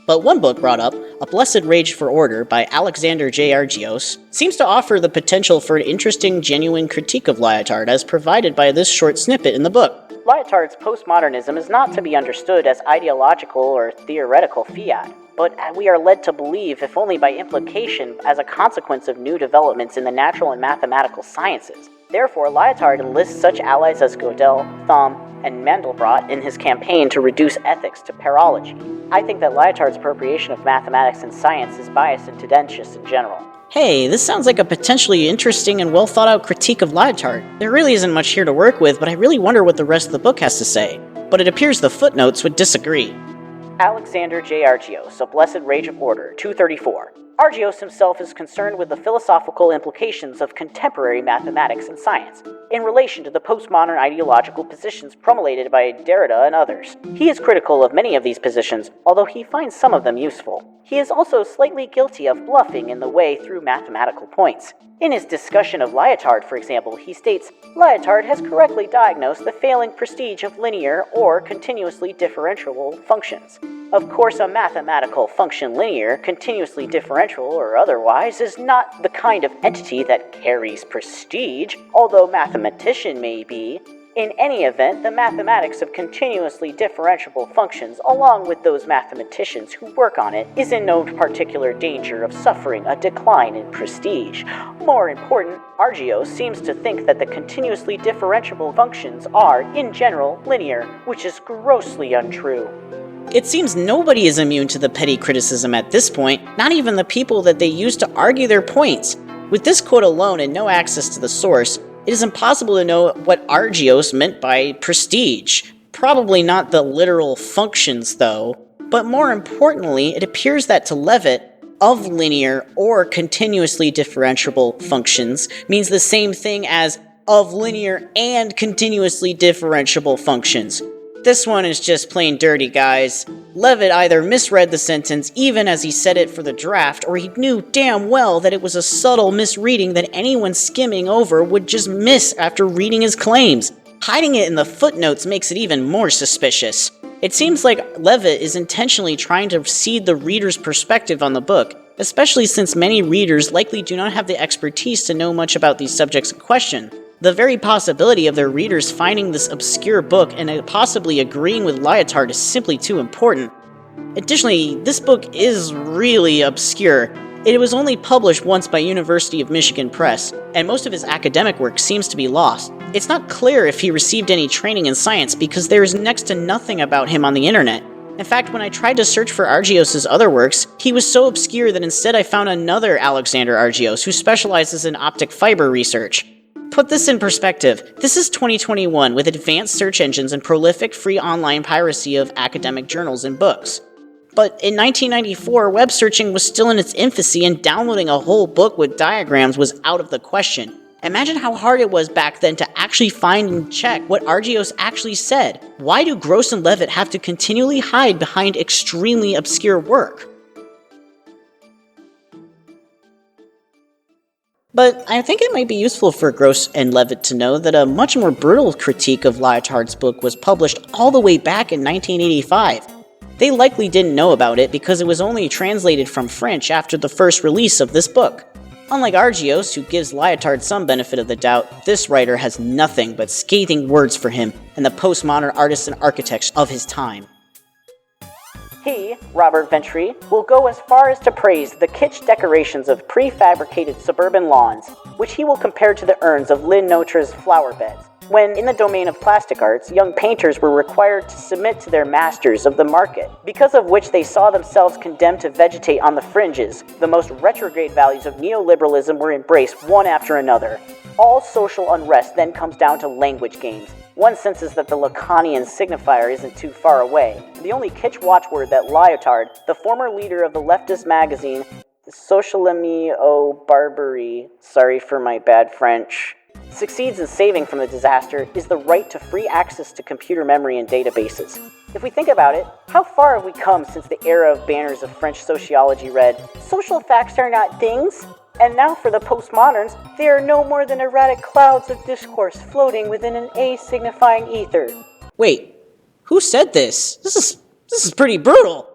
But one book brought up, A Blessed Rage for Order by Alexander J. Argyros, seems to offer the potential for an interesting, genuine critique of Lyotard as provided by this short snippet in the book. Lyotard's postmodernism is not to be understood as ideological or theoretical fiat, but we are led to believe, if only by implication, as a consequence of new developments in the natural and mathematical sciences. Therefore, Lyotard enlists such allies as Gödel, Thom, and Mandelbrot in his campaign to reduce ethics to parology. I think that Lyotard's appropriation of mathematics and science is biased and tendentious in general. Hey, this sounds like a potentially interesting and well-thought-out critique of Lyotard. There really isn't much here to work with, but I really wonder what the rest of the book has to say. But it appears the footnotes would disagree. Alexander J. Argyros, A Blessed Rage of Order, 234. Argyros himself is concerned with the philosophical implications of contemporary mathematics and science in relation to the postmodern ideological positions promulgated by Derrida and others. He is critical of many of these positions, although he finds some of them useful. He is also slightly guilty of bluffing in the way through mathematical points. In his discussion of Lyotard, for example, he states, Lyotard has correctly diagnosed the failing prestige of linear or continuously differentiable functions. Of course, a mathematical function, linear, continuously differential, or otherwise, is not the kind of entity that carries prestige, although mathematician may be. In any event, the mathematics of continuously differentiable functions, along with those mathematicians who work on it, is in no particular danger of suffering a decline in prestige. More important, Argyros seems to think that the continuously differentiable functions are, in general, linear, which is grossly untrue. It seems nobody is immune to the petty criticism at this point, not even the people that they use to argue their points. With this quote alone and no access to the source, it is impossible to know what Argyros meant by prestige. Probably not the literal functions, though. But more importantly, it appears that to Levitt, of linear or continuously differentiable functions means the same thing as of linear and continuously differentiable functions. This one is just plain dirty, guys. Levitt either misread the sentence even as he said it for the draft, or he knew damn well that it was a subtle misreading that anyone skimming over would just miss after reading his claims. Hiding it in the footnotes makes it even more suspicious. It seems like Levitt is intentionally trying to seed the reader's perspective on the book, especially since many readers likely do not have the expertise to know much about these subjects in question. The very possibility of their readers finding this obscure book and possibly agreeing with Lyotard is simply too important. Additionally, this book is really obscure. It was only published once by University of Michigan Press, and most of his academic work seems to be lost. It's not clear if he received any training in science because there is next to nothing about him on the internet. In fact, when I tried to search for Argyros' other works, he was so obscure that instead I found another Alexander Argyros who specializes in optic fiber research. Put this in perspective. This is 2021 with advanced search engines and prolific free online piracy of academic journals and books. But in 1994, web searching was still in its infancy and downloading a whole book with diagrams was out of the question. Imagine how hard it was back then to actually find and check what Argyros actually said. Why do Gross and Levitt have to continually hide behind extremely obscure work? But I think it might be useful for Gross and Levitt to know that a much more brutal critique of Lyotard's book was published all the way back in 1985. They likely didn't know about it because it was only translated from French after the first release of this book. Unlike Argyros, who gives Lyotard some benefit of the doubt, this writer has nothing but scathing words for him and the postmodern artists and architects of his time. He, Robert Ventry, will go as far as to praise the kitsch decorations of prefabricated suburban lawns, which he will compare to the urns of Lynn Notra's flower beds, when, in the domain of plastic arts, young painters were required to submit to their masters of the market, because of which they saw themselves condemned to vegetate on the fringes. The most retrograde values of neoliberalism were embraced one after another. All social unrest then comes down to language games. One senses that the Lacanian signifier isn't too far away. The only kitsch watchword that Lyotard, the former leader of the leftist magazine Socialemie au Barbarie, sorry for my bad French, succeeds in saving from the disaster is the right to free access to computer memory and databases. If we think about it, how far have we come since the era of banners of French sociology read, "Social facts are not things"? And now for the postmoderns, they are no more than erratic clouds of discourse floating within an A-signifying ether. Wait, who said this? This is pretty brutal.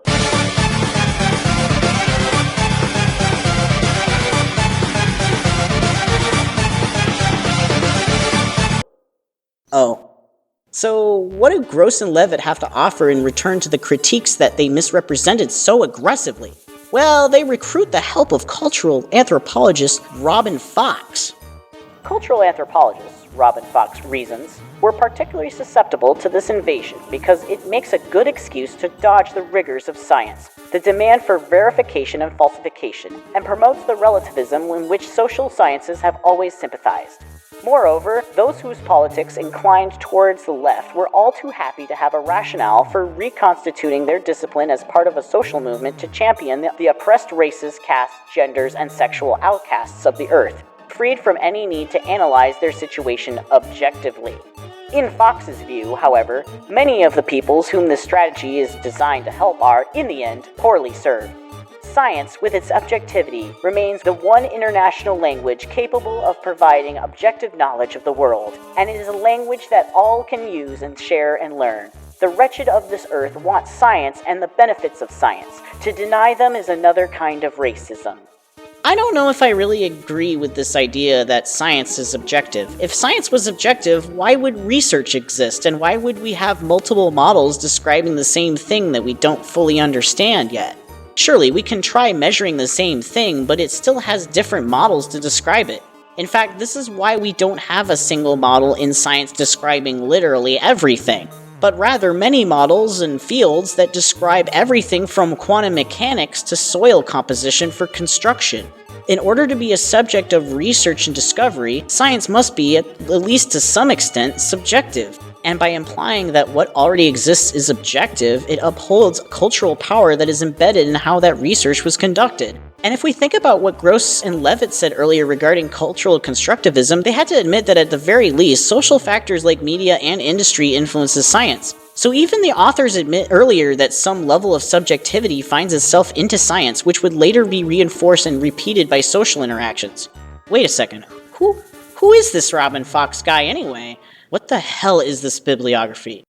Oh. So what do Gross and Levitt have to offer in return to the critiques that they misrepresented so aggressively? Well, they recruit the help of cultural anthropologist Robin Fox. Cultural anthropologists, Robin Fox reasons, were particularly susceptible to this invasion because it makes a good excuse to dodge the rigors of science, the demand for verification and falsification, and promotes the relativism in which social sciences have always sympathized. Moreover, those whose politics inclined towards the left were all too happy to have a rationale for reconstituting their discipline as part of a social movement to champion the oppressed races, castes, genders, and sexual outcasts of the earth, freed from any need to analyze their situation objectively. In Fox's view, however, many of the peoples whom this strategy is designed to help are, in the end, poorly served. Science, with its objectivity, remains the one international language capable of providing objective knowledge of the world, and it is a language that all can use and share and learn. The wretched of this earth want science and the benefits of science. To deny them is another kind of racism. I don't know if I really agree with this idea that science is objective. If science was objective, why would research exist, and why would we have multiple models describing the same thing that we don't fully understand yet? Surely, we can try measuring the same thing, but it still has different models to describe it. In fact, this is why we don't have a single model in science describing literally everything, but rather many models and fields that describe everything from quantum mechanics to soil composition for construction. In order to be a subject of research and discovery, science must be, at least to some extent, subjective. And by implying that what already exists is objective, it upholds cultural power that is embedded in how that research was conducted. And if we think about what Gross and Levitt said earlier regarding cultural constructivism, they had to admit that at the very least, social factors like media and industry influences science. So even the authors admit earlier that some level of subjectivity finds itself into science, which would later be reinforced and repeated by social interactions. Wait a second, who is this Robin Fox guy anyway? What the hell is this bibliography?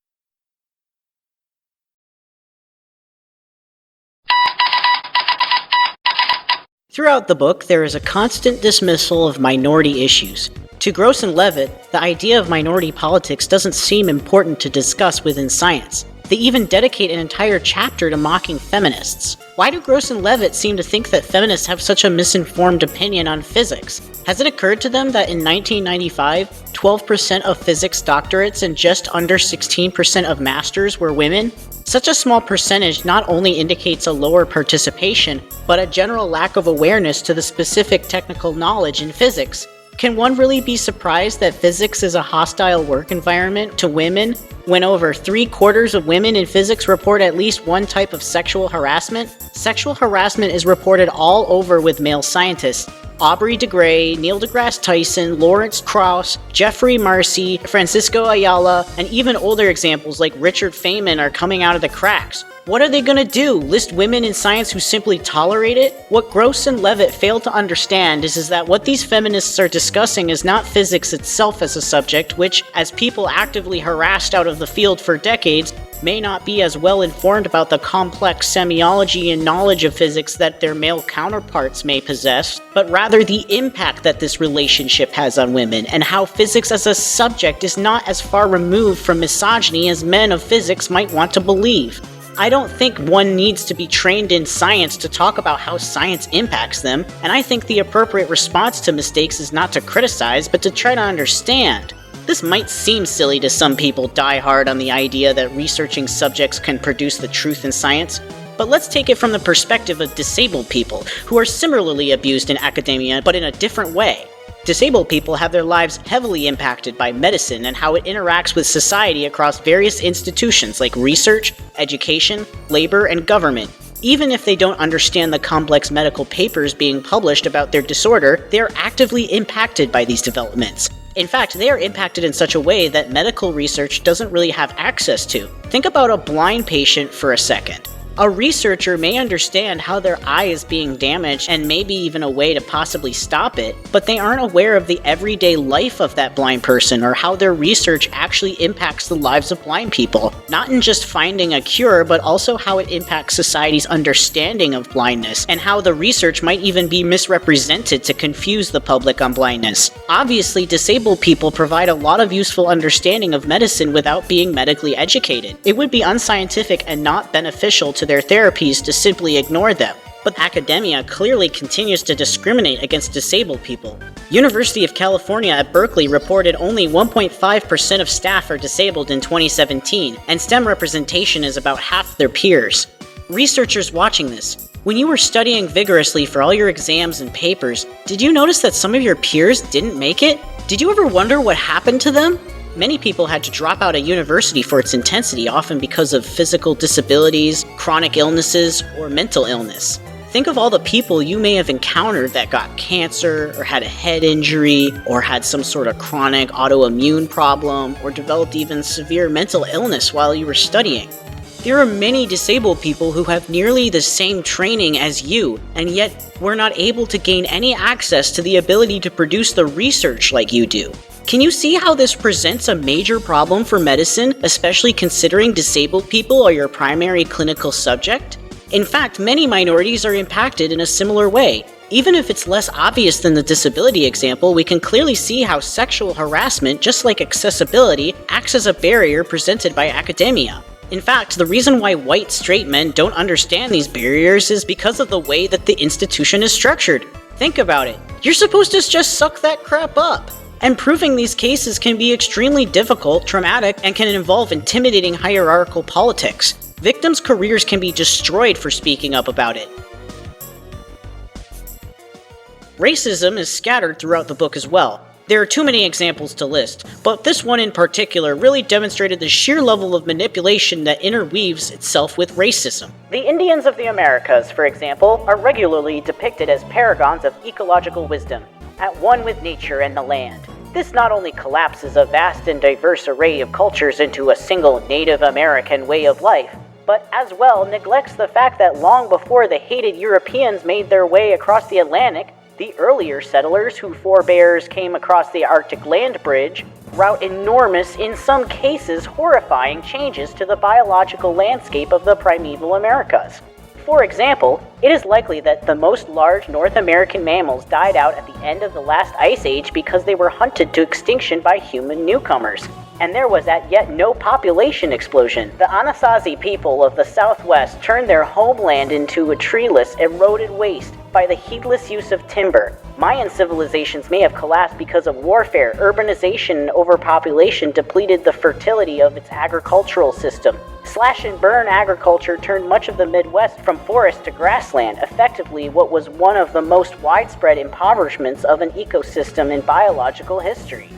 Throughout the book, there is a constant dismissal of minority issues. To Gross and Levitt, the idea of minority politics doesn't seem important to discuss within science. They even dedicate an entire chapter to mocking feminists. Why do Gross and Levitt seem to think that feminists have such a misinformed opinion on physics? Has it occurred to them that in 1995, 12% of physics doctorates and just under 16% of masters were women? Such a small percentage not only indicates a lower participation, but a general lack of awareness to the specific technical knowledge in physics. Can one really be surprised that physics is a hostile work environment to women when over 3/4 of women in physics report at least one type of sexual harassment? Sexual harassment is reported all over with male scientists. Aubrey de Grey, Neil deGrasse Tyson, Lawrence Krauss, Jeffrey Marcy, Francisco Ayala, and even older examples like Richard Feynman are coming out of the cracks. What are they gonna do? List women in science who simply tolerate it? What Gross and Levitt fail to understand is that what these feminists are discussing is not physics itself as a subject, which, as people actively harassed out of the field for decades, may not be as well informed about the complex semiology and knowledge of physics that their male counterparts may possess, but rather the impact that this relationship has on women, and how physics as a subject is not as far removed from misogyny as men of physics might want to believe. I don't think one needs to be trained in science to talk about how science impacts them, and I think the appropriate response to mistakes is not to criticize, but to try to understand. This might seem silly to some people die hard on the idea that researching subjects can produce the truth in science, but let's take it from the perspective of disabled people, who are similarly abused in academia, but in a different way. Disabled people have their lives heavily impacted by medicine and how it interacts with society across various institutions like research, education, labor, and government. Even if they don't understand the complex medical papers being published about their disorder, they are actively impacted by these developments. In fact, they are impacted in such a way that medical research doesn't really have access to. Think about a blind patient for a second. A researcher may understand how their eye is being damaged and maybe even a way to possibly stop it, but they aren't aware of the everyday life of that blind person or how their research actually impacts the lives of blind people. Not in just finding a cure, but also how it impacts society's understanding of blindness and how the research might even be misrepresented to confuse the public on blindness. Obviously, disabled people provide a lot of useful understanding of medicine without being medically educated. It would be unscientific and not beneficial to their therapies to simply ignore them. But academia clearly continues to discriminate against disabled people. University of California at Berkeley reported only 1.5% of staff are disabled in 2017, and STEM representation is about half their peers. Researchers watching this, when you were studying vigorously for all your exams and papers, did you notice that some of your peers didn't make it? Did you ever wonder what happened to them? Many people had to drop out of university for its intensity, often because of physical disabilities, chronic illnesses, or mental illness. Think of all the people you may have encountered that got cancer, or had a head injury, or had some sort of chronic autoimmune problem, or developed even severe mental illness while you were studying. There are many disabled people who have nearly the same training as you, and yet were not able to gain any access to the ability to produce the research like you do. Can you see how this presents a major problem for medicine, especially considering disabled people are your primary clinical subject? In fact, many minorities are impacted in a similar way. Even if it's less obvious than the disability example, we can clearly see how sexual harassment, just like accessibility, acts as a barrier presented by academia. In fact, the reason why white straight men don't understand these barriers is because of the way that the institution is structured. Think about it. You're supposed to just suck that crap up. And proving these cases can be extremely difficult, traumatic, and can involve intimidating hierarchical politics. Victims' careers can be destroyed for speaking up about it. Racism is scattered throughout the book as well. There are too many examples to list, but this one in particular really demonstrated the sheer level of manipulation that interweaves itself with racism. The Indians of the Americas, for example, are regularly depicted as paragons of ecological wisdom, at one with nature and the land. This not only collapses a vast and diverse array of cultures into a single Native American way of life, but as well neglects the fact that long before the hated Europeans made their way across the Atlantic, the earlier settlers whose forebears came across the Arctic land bridge wrought enormous, in some cases horrifying, changes to the biological landscape of the primeval Americas. For example, it is likely that the most large North American mammals died out at the end of the last ice age because they were hunted to extinction by human newcomers. And there was as yet no population explosion. The Anasazi people of the Southwest turned their homeland into a treeless, eroded waste by the heedless use of timber. Mayan civilizations may have collapsed because of warfare. Urbanization and overpopulation depleted the fertility of its agricultural system. Slash and burn agriculture turned much of the Midwest from forest to grassland, effectively what was one of the most widespread impoverishments of an ecosystem in biological history.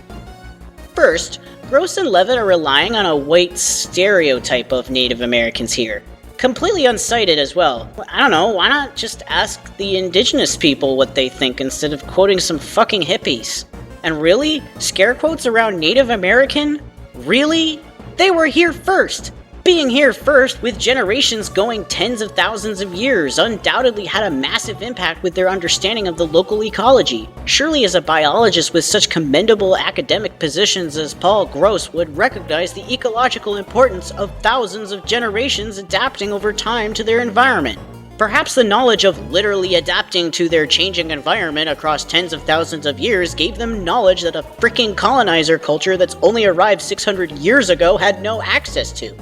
First, Gross and Levitt are relying on a white stereotype of Native Americans here. Completely unsighted as well. I don't know, why not just ask the indigenous people what they think instead of quoting some fucking hippies? And really? Scare quotes around Native American? Really? They were here first! Being here first, with generations going tens of thousands of years, undoubtedly had a massive impact with their understanding of the local ecology. Surely as a biologist with such commendable academic positions as Paul Gross would recognize the ecological importance of thousands of generations adapting over time to their environment. Perhaps the knowledge of literally adapting to their changing environment across tens of thousands of years gave them knowledge that a freaking colonizer culture that's only arrived 600 years ago had no access to.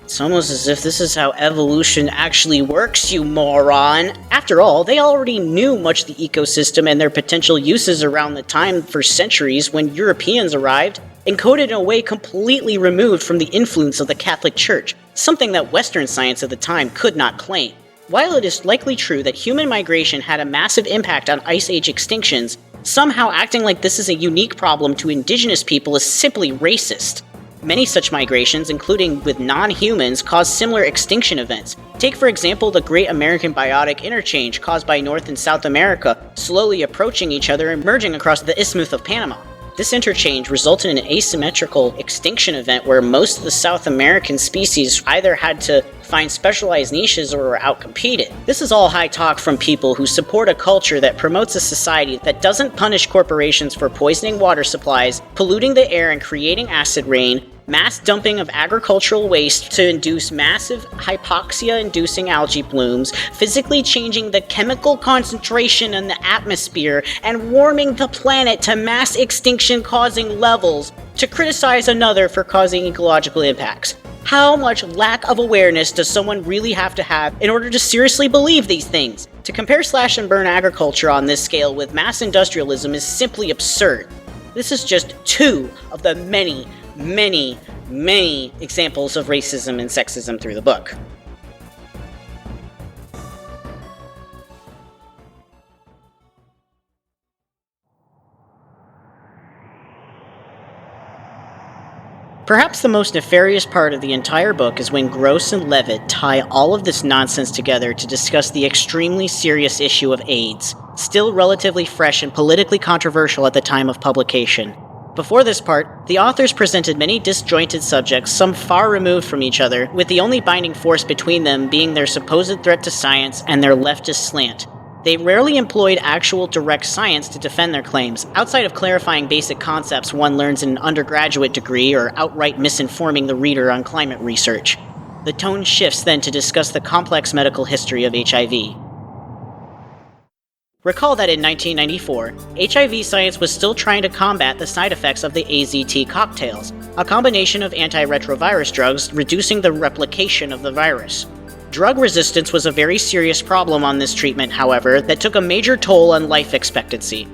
It's almost as if this is how evolution actually works, you moron! After all, they already knew much of the ecosystem and their potential uses around the time for centuries when Europeans arrived, encoded in a way completely removed from the influence of the Catholic Church, something that Western science at the time could not claim. While it is likely true that human migration had a massive impact on Ice Age extinctions, somehow acting like this is a unique problem to indigenous people is simply racist. Many such migrations, including with non-humans, cause similar extinction events. Take for example the Great American Biotic Interchange caused by North and South America slowly approaching each other and merging across the Isthmus of Panama. This interchange resulted in an asymmetrical extinction event where most of the South American species either had to find specialized niches or were outcompeted. This is all high talk from people who support a culture that promotes a society that doesn't punish corporations for poisoning water supplies, polluting the air and creating acid rain, mass dumping of agricultural waste to induce massive hypoxia-inducing algae blooms, physically changing the chemical concentration in the atmosphere, and warming the planet to mass extinction-causing levels, to criticize another for causing ecological impacts. How much lack of awareness does someone really have to have in order to seriously believe these things? To compare slash and burn agriculture on this scale with mass industrialism is simply absurd. This is just two of the many examples of racism and sexism through the book. Perhaps the most nefarious part of the entire book is when Gross and Levitt tie all of this nonsense together to discuss the extremely serious issue of AIDS, still relatively fresh and politically controversial at the time of publication. Before this part, the authors presented many disjointed subjects, some far removed from each other, with the only binding force between them being their supposed threat to science and their leftist slant. They rarely employed actual direct science to defend their claims, outside of clarifying basic concepts one learns in an undergraduate degree or outright misinforming the reader on climate research. The tone shifts then to discuss the complex medical history of HIV. Recall that in 1994, HIV science was still trying to combat the side effects of the AZT cocktails, a combination of antiretrovirus drugs reducing the replication of the virus. Drug resistance was a very serious problem on this treatment, however, that took a major toll on life expectancy.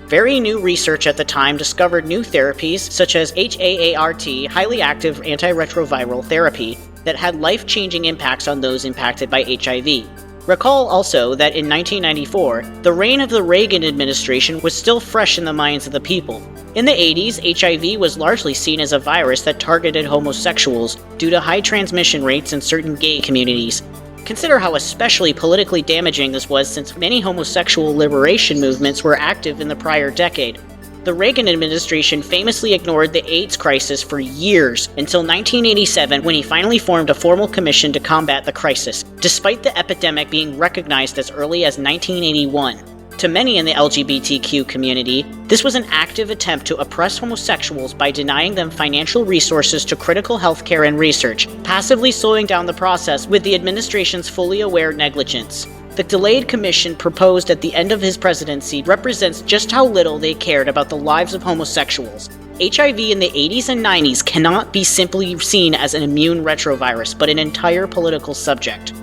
Very new research at the time discovered new therapies, such as HAART, highly active antiretroviral therapy, that had life-changing impacts on those impacted by HIV. Recall also that in 1994, the reign of the Reagan administration was still fresh in the minds of the people. In the 80s, HIV was largely seen as a virus that targeted homosexuals due to high transmission rates in certain gay communities. Consider how especially politically damaging this was since many homosexual liberation movements were active in the prior decade. The Reagan administration famously ignored the AIDS crisis for years until 1987 when he finally formed a formal commission to combat the crisis, despite the epidemic being recognized as early as 1981. To many in the LGBTQ community, this was an active attempt to oppress homosexuals by denying them financial resources to critical healthcare and research, passively slowing down the process with the administration's fully aware negligence. The delayed commission proposed at the end of his presidency represents just how little they cared about the lives of homosexuals. HIV in the 80s and 90s cannot be simply seen as an immune retrovirus, but an entire political subject.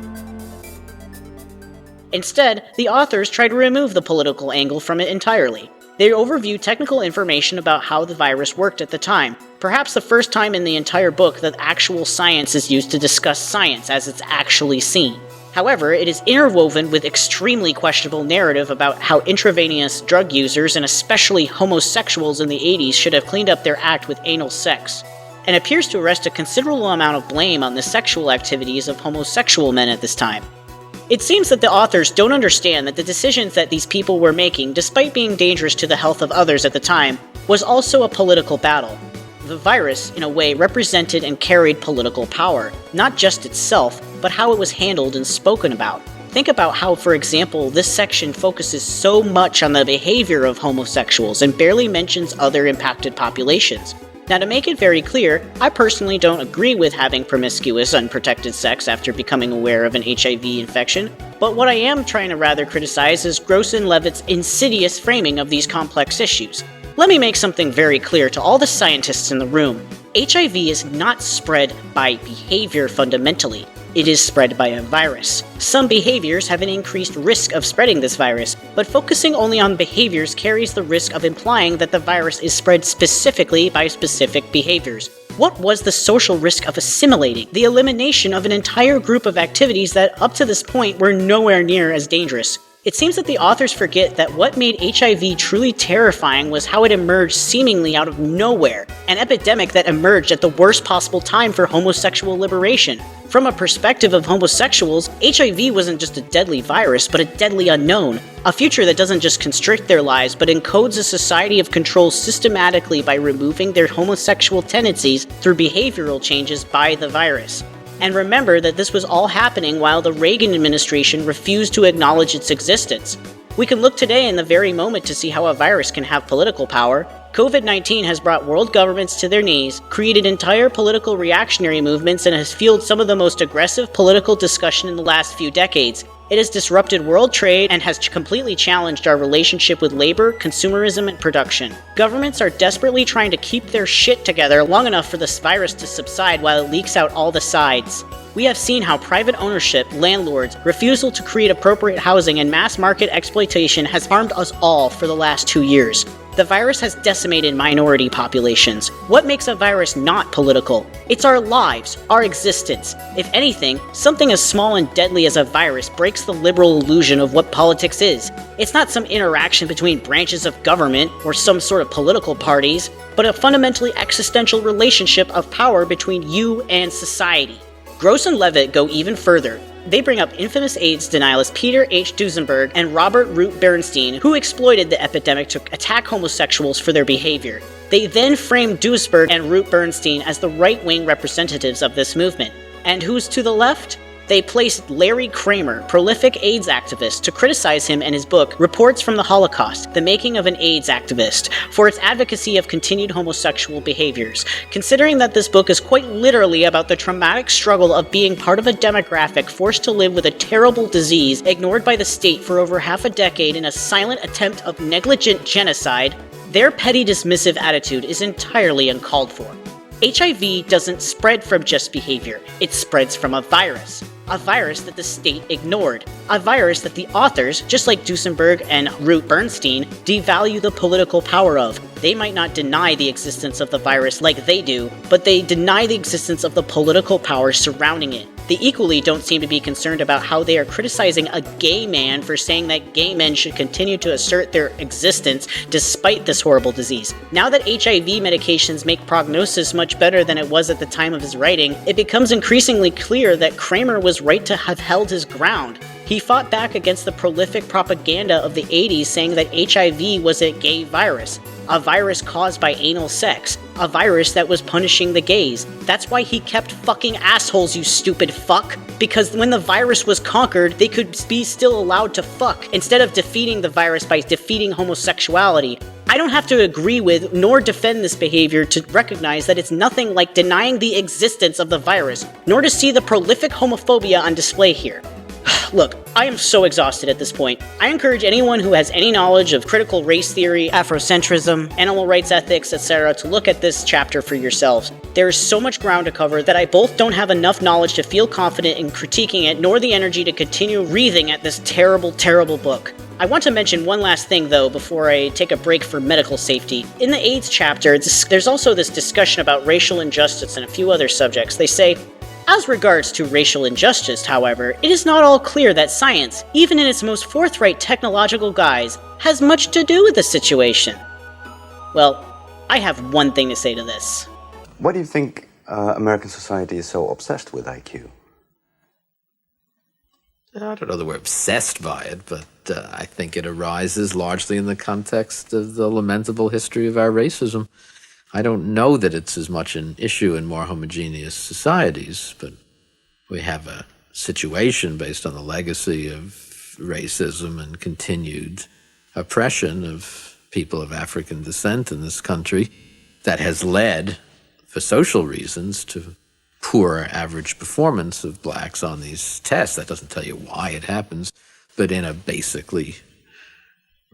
Instead, the authors try to remove the political angle from it entirely. They overview technical information about how the virus worked at the time, perhaps the first time in the entire book that actual science is used to discuss science as it's actually seen. However, it is interwoven with extremely questionable narrative about how intravenous drug users, and especially homosexuals in the 80s, should have cleaned up their act with anal sex, and appears to rest a considerable amount of blame on the sexual activities of homosexual men at this time. It seems that the authors don't understand that the decisions that these people were making, despite being dangerous to the health of others at the time, was also a political battle. The virus, in a way, represented and carried political power, not just itself, but how it was handled and spoken about. Think about how, for example, this section focuses so much on the behavior of homosexuals and barely mentions other impacted populations. Now, to make it very clear, I personally don't agree with having promiscuous, unprotected sex after becoming aware of an HIV infection, but what I am trying to rather criticize is Gross and Levitt's insidious framing of these complex issues. Let me make something very clear to all the scientists in the room. HIV is not spread by behavior fundamentally. It is spread by a virus. Some behaviors have an increased risk of spreading this virus, but focusing only on behaviors carries the risk of implying that the virus is spread specifically by specific behaviors. What was the social risk of assimilating? The elimination of an entire group of activities that up to this point were nowhere near as dangerous. It seems that the authors forget that what made HIV truly terrifying was how it emerged seemingly out of nowhere, an epidemic that emerged at the worst possible time for homosexual liberation. From a perspective of homosexuals, HIV wasn't just a deadly virus, but a deadly unknown, a future that doesn't just constrict their lives, but encodes a society of control systematically by removing their homosexual tendencies through behavioral changes by the virus. And remember that this was all happening while the Reagan administration refused to acknowledge its existence. We can look today in the very moment to see how a virus can have political power. COVID-19 has brought world governments to their knees, created entire political reactionary movements, and has fueled some of the most aggressive political discussion in the last few decades. It has disrupted world trade and has completely challenged our relationship with labor, consumerism, and production. Governments are desperately trying to keep their shit together long enough for this virus to subside while it leaks out all the sides. We have seen how private ownership, landlords, refusal to create appropriate housing, and mass market exploitation has harmed us all for the last 2 years. The virus has decimated minority populations. What makes a virus not political? It's our lives, our existence. If anything, something as small and deadly as a virus breaks the liberal illusion of what politics is. It's not some interaction between branches of government or some sort of political parties, but a fundamentally existential relationship of power between you and society. Gross and Levitt go even further. They bring up infamous AIDS denialists Peter H. Duesenberg and Robert Root Bernstein, who exploited the epidemic to attack homosexuals for their behavior. They then frame Duesenberg and Root Bernstein as the right-wing representatives of this movement. And who's to the left? They placed Larry Kramer, prolific AIDS activist, to criticize him and his book, Reports from the Holocaust, The Making of an AIDS Activist, for its advocacy of continued homosexual behaviors, considering that this book is quite literally about the traumatic struggle of being part of a demographic forced to live with a terrible disease ignored by the state for over half a decade in a silent attempt of negligent genocide. Their petty dismissive attitude is entirely uncalled for. HIV doesn't spread from just behavior, it spreads from a virus. A virus that the state ignored. A virus that the authors, just like Duesenberg and Root Bernstein, devalue the political power of. They might not deny the existence of the virus like they do, but they deny the existence of the political power surrounding it. They equally don't seem to be concerned about how they are criticizing a gay man for saying that gay men should continue to assert their existence despite this horrible disease. Now that HIV medications make prognosis much better than it was at the time of his writing, it becomes increasingly clear that Kramer was right to have held his ground. He fought back against the prolific propaganda of the 80s saying that HIV was a gay virus, a virus caused by anal sex, a virus that was punishing the gays. That's why he kept fucking assholes, you stupid fuck. Because when the virus was conquered, they could be still allowed to fuck, instead of defeating the virus by defeating homosexuality. I don't have to agree with nor defend this behavior to recognize that it's nothing like denying the existence of the virus, nor to see the prolific homophobia on display here. Look, I am so exhausted at this point. I encourage anyone who has any knowledge of critical race theory, Afrocentrism, animal rights ethics, etc. to look at this chapter for yourselves. There is so much ground to cover that I both don't have enough knowledge to feel confident in critiquing it, nor the energy to continue wreathing at this terrible, terrible book. I want to mention one last thing, though, before I take a break for medical safety. In the AIDS chapter, there's also this discussion about racial injustice and a few other subjects. They say, as regards to racial injustice, however, it is not all clear that science, even in its most forthright technological guise, has much to do with the situation. Well, I have one thing to say to this. Why do you think American society is so obsessed with IQ? I don't know that we're obsessed by it, but I think it arises largely in the context of the lamentable history of our racism. I don't know that it's as much an issue in more homogeneous societies, but we have a situation based on the legacy of racism and continued oppression of people of African descent in this country that has led, for social reasons, to poor average performance of blacks on these tests. That doesn't tell you why it happens, but in a basically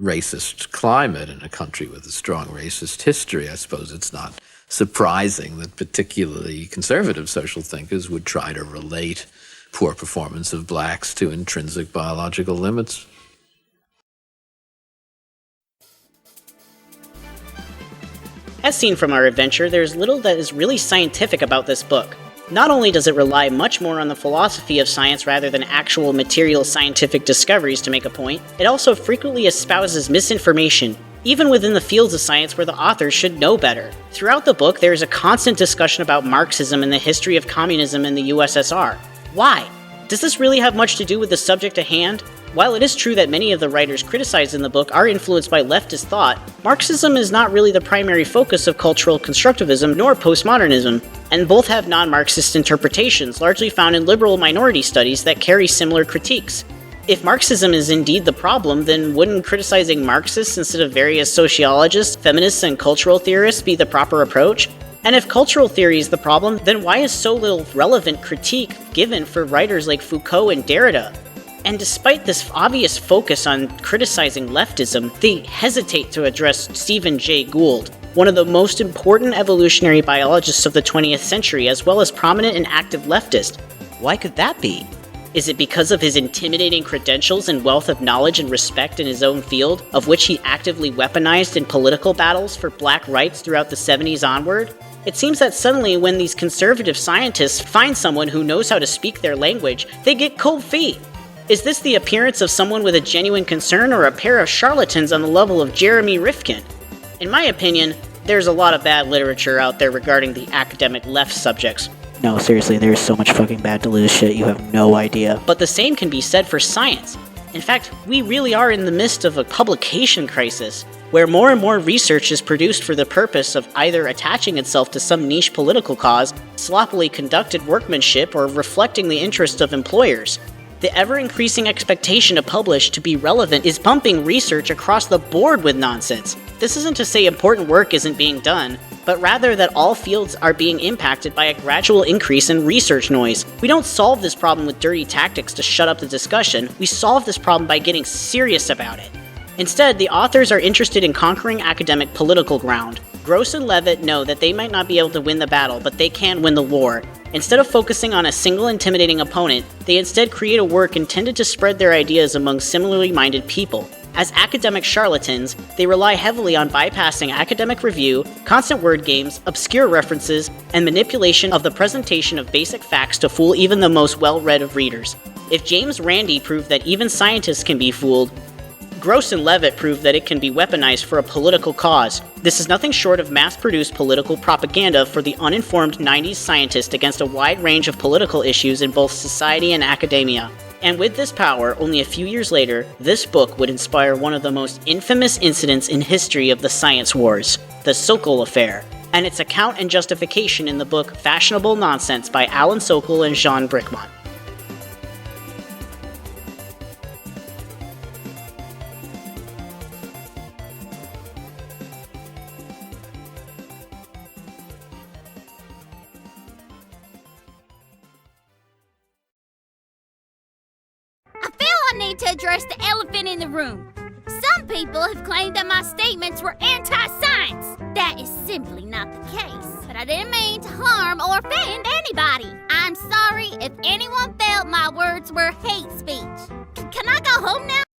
racist climate in a country with a strong racist history, I suppose it's not surprising that particularly conservative social thinkers would try to relate poor performance of blacks to intrinsic biological limits. As seen from our adventure, there's little that is really scientific about this book. Not only does it rely much more on the philosophy of science rather than actual material scientific discoveries to make a point, it also frequently espouses misinformation, even within the fields of science where the authors should know better. Throughout the book, there is a constant discussion about Marxism and the history of communism in the USSR. Why? Does this really have much to do with the subject at hand? While it is true that many of the writers criticized in the book are influenced by leftist thought, Marxism is not really the primary focus of cultural constructivism nor postmodernism, and both have non-Marxist interpretations largely found in liberal minority studies that carry similar critiques. If Marxism is indeed the problem, then wouldn't criticizing Marxists instead of various sociologists, feminists, and cultural theorists be the proper approach? And if cultural theory is the problem, then why is so little relevant critique given for writers like Foucault and Derrida? And despite this obvious focus on criticizing leftism, they hesitate to address Stephen Jay Gould, one of the most important evolutionary biologists of the 20th century, as well as prominent and active leftist. Why could that be? Is it because of his intimidating credentials and wealth of knowledge and respect in his own field, of which he actively weaponized in political battles for black rights throughout the 70s onward? It seems that suddenly when these conservative scientists find someone who knows how to speak their language, they get cold feet. Is this the appearance of someone with a genuine concern or a pair of charlatans on the level of Jeremy Rifkin? In my opinion, there's a lot of bad literature out there regarding the academic left subjects. No, seriously, there's so much fucking bad deluded shit, you have no idea. But the same can be said for science. In fact, we really are in the midst of a publication crisis, where more and more research is produced for the purpose of either attaching itself to some niche political cause, sloppily conducted workmanship, or reflecting the interests of employers. The ever-increasing expectation to publish to be relevant is pumping research across the board with nonsense. This isn't to say important work isn't being done, but rather that all fields are being impacted by a gradual increase in research noise. We don't solve this problem with dirty tactics to shut up the discussion, we solve this problem by getting serious about it. Instead, the authors are interested in conquering academic political ground. Gross and Levitt know that they might not be able to win the battle, but they can win the war. Instead of focusing on a single intimidating opponent, they instead create a work intended to spread their ideas among similarly minded people. As academic charlatans, they rely heavily on bypassing academic review, constant word games, obscure references, and manipulation of the presentation of basic facts to fool even the most well-read of readers. If James Randi proved that even scientists can be fooled, Gross and Levitt proved that it can be weaponized for a political cause. This is nothing short of mass-produced political propaganda for the uninformed 90s scientist against a wide range of political issues in both society and academia. And with this power, only a few years later, this book would inspire one of the most infamous incidents in history of the science wars, the Sokal Affair, and its account and justification in the book Fashionable Nonsense by Alan Sokal and Jean Bricmont. need to address the elephant in the room. Some people have claimed that my statements were anti-science. That is simply not the case. But I didn't mean to harm or offend anybody. I'm sorry if anyone felt my words were hate speech. Can I go home now?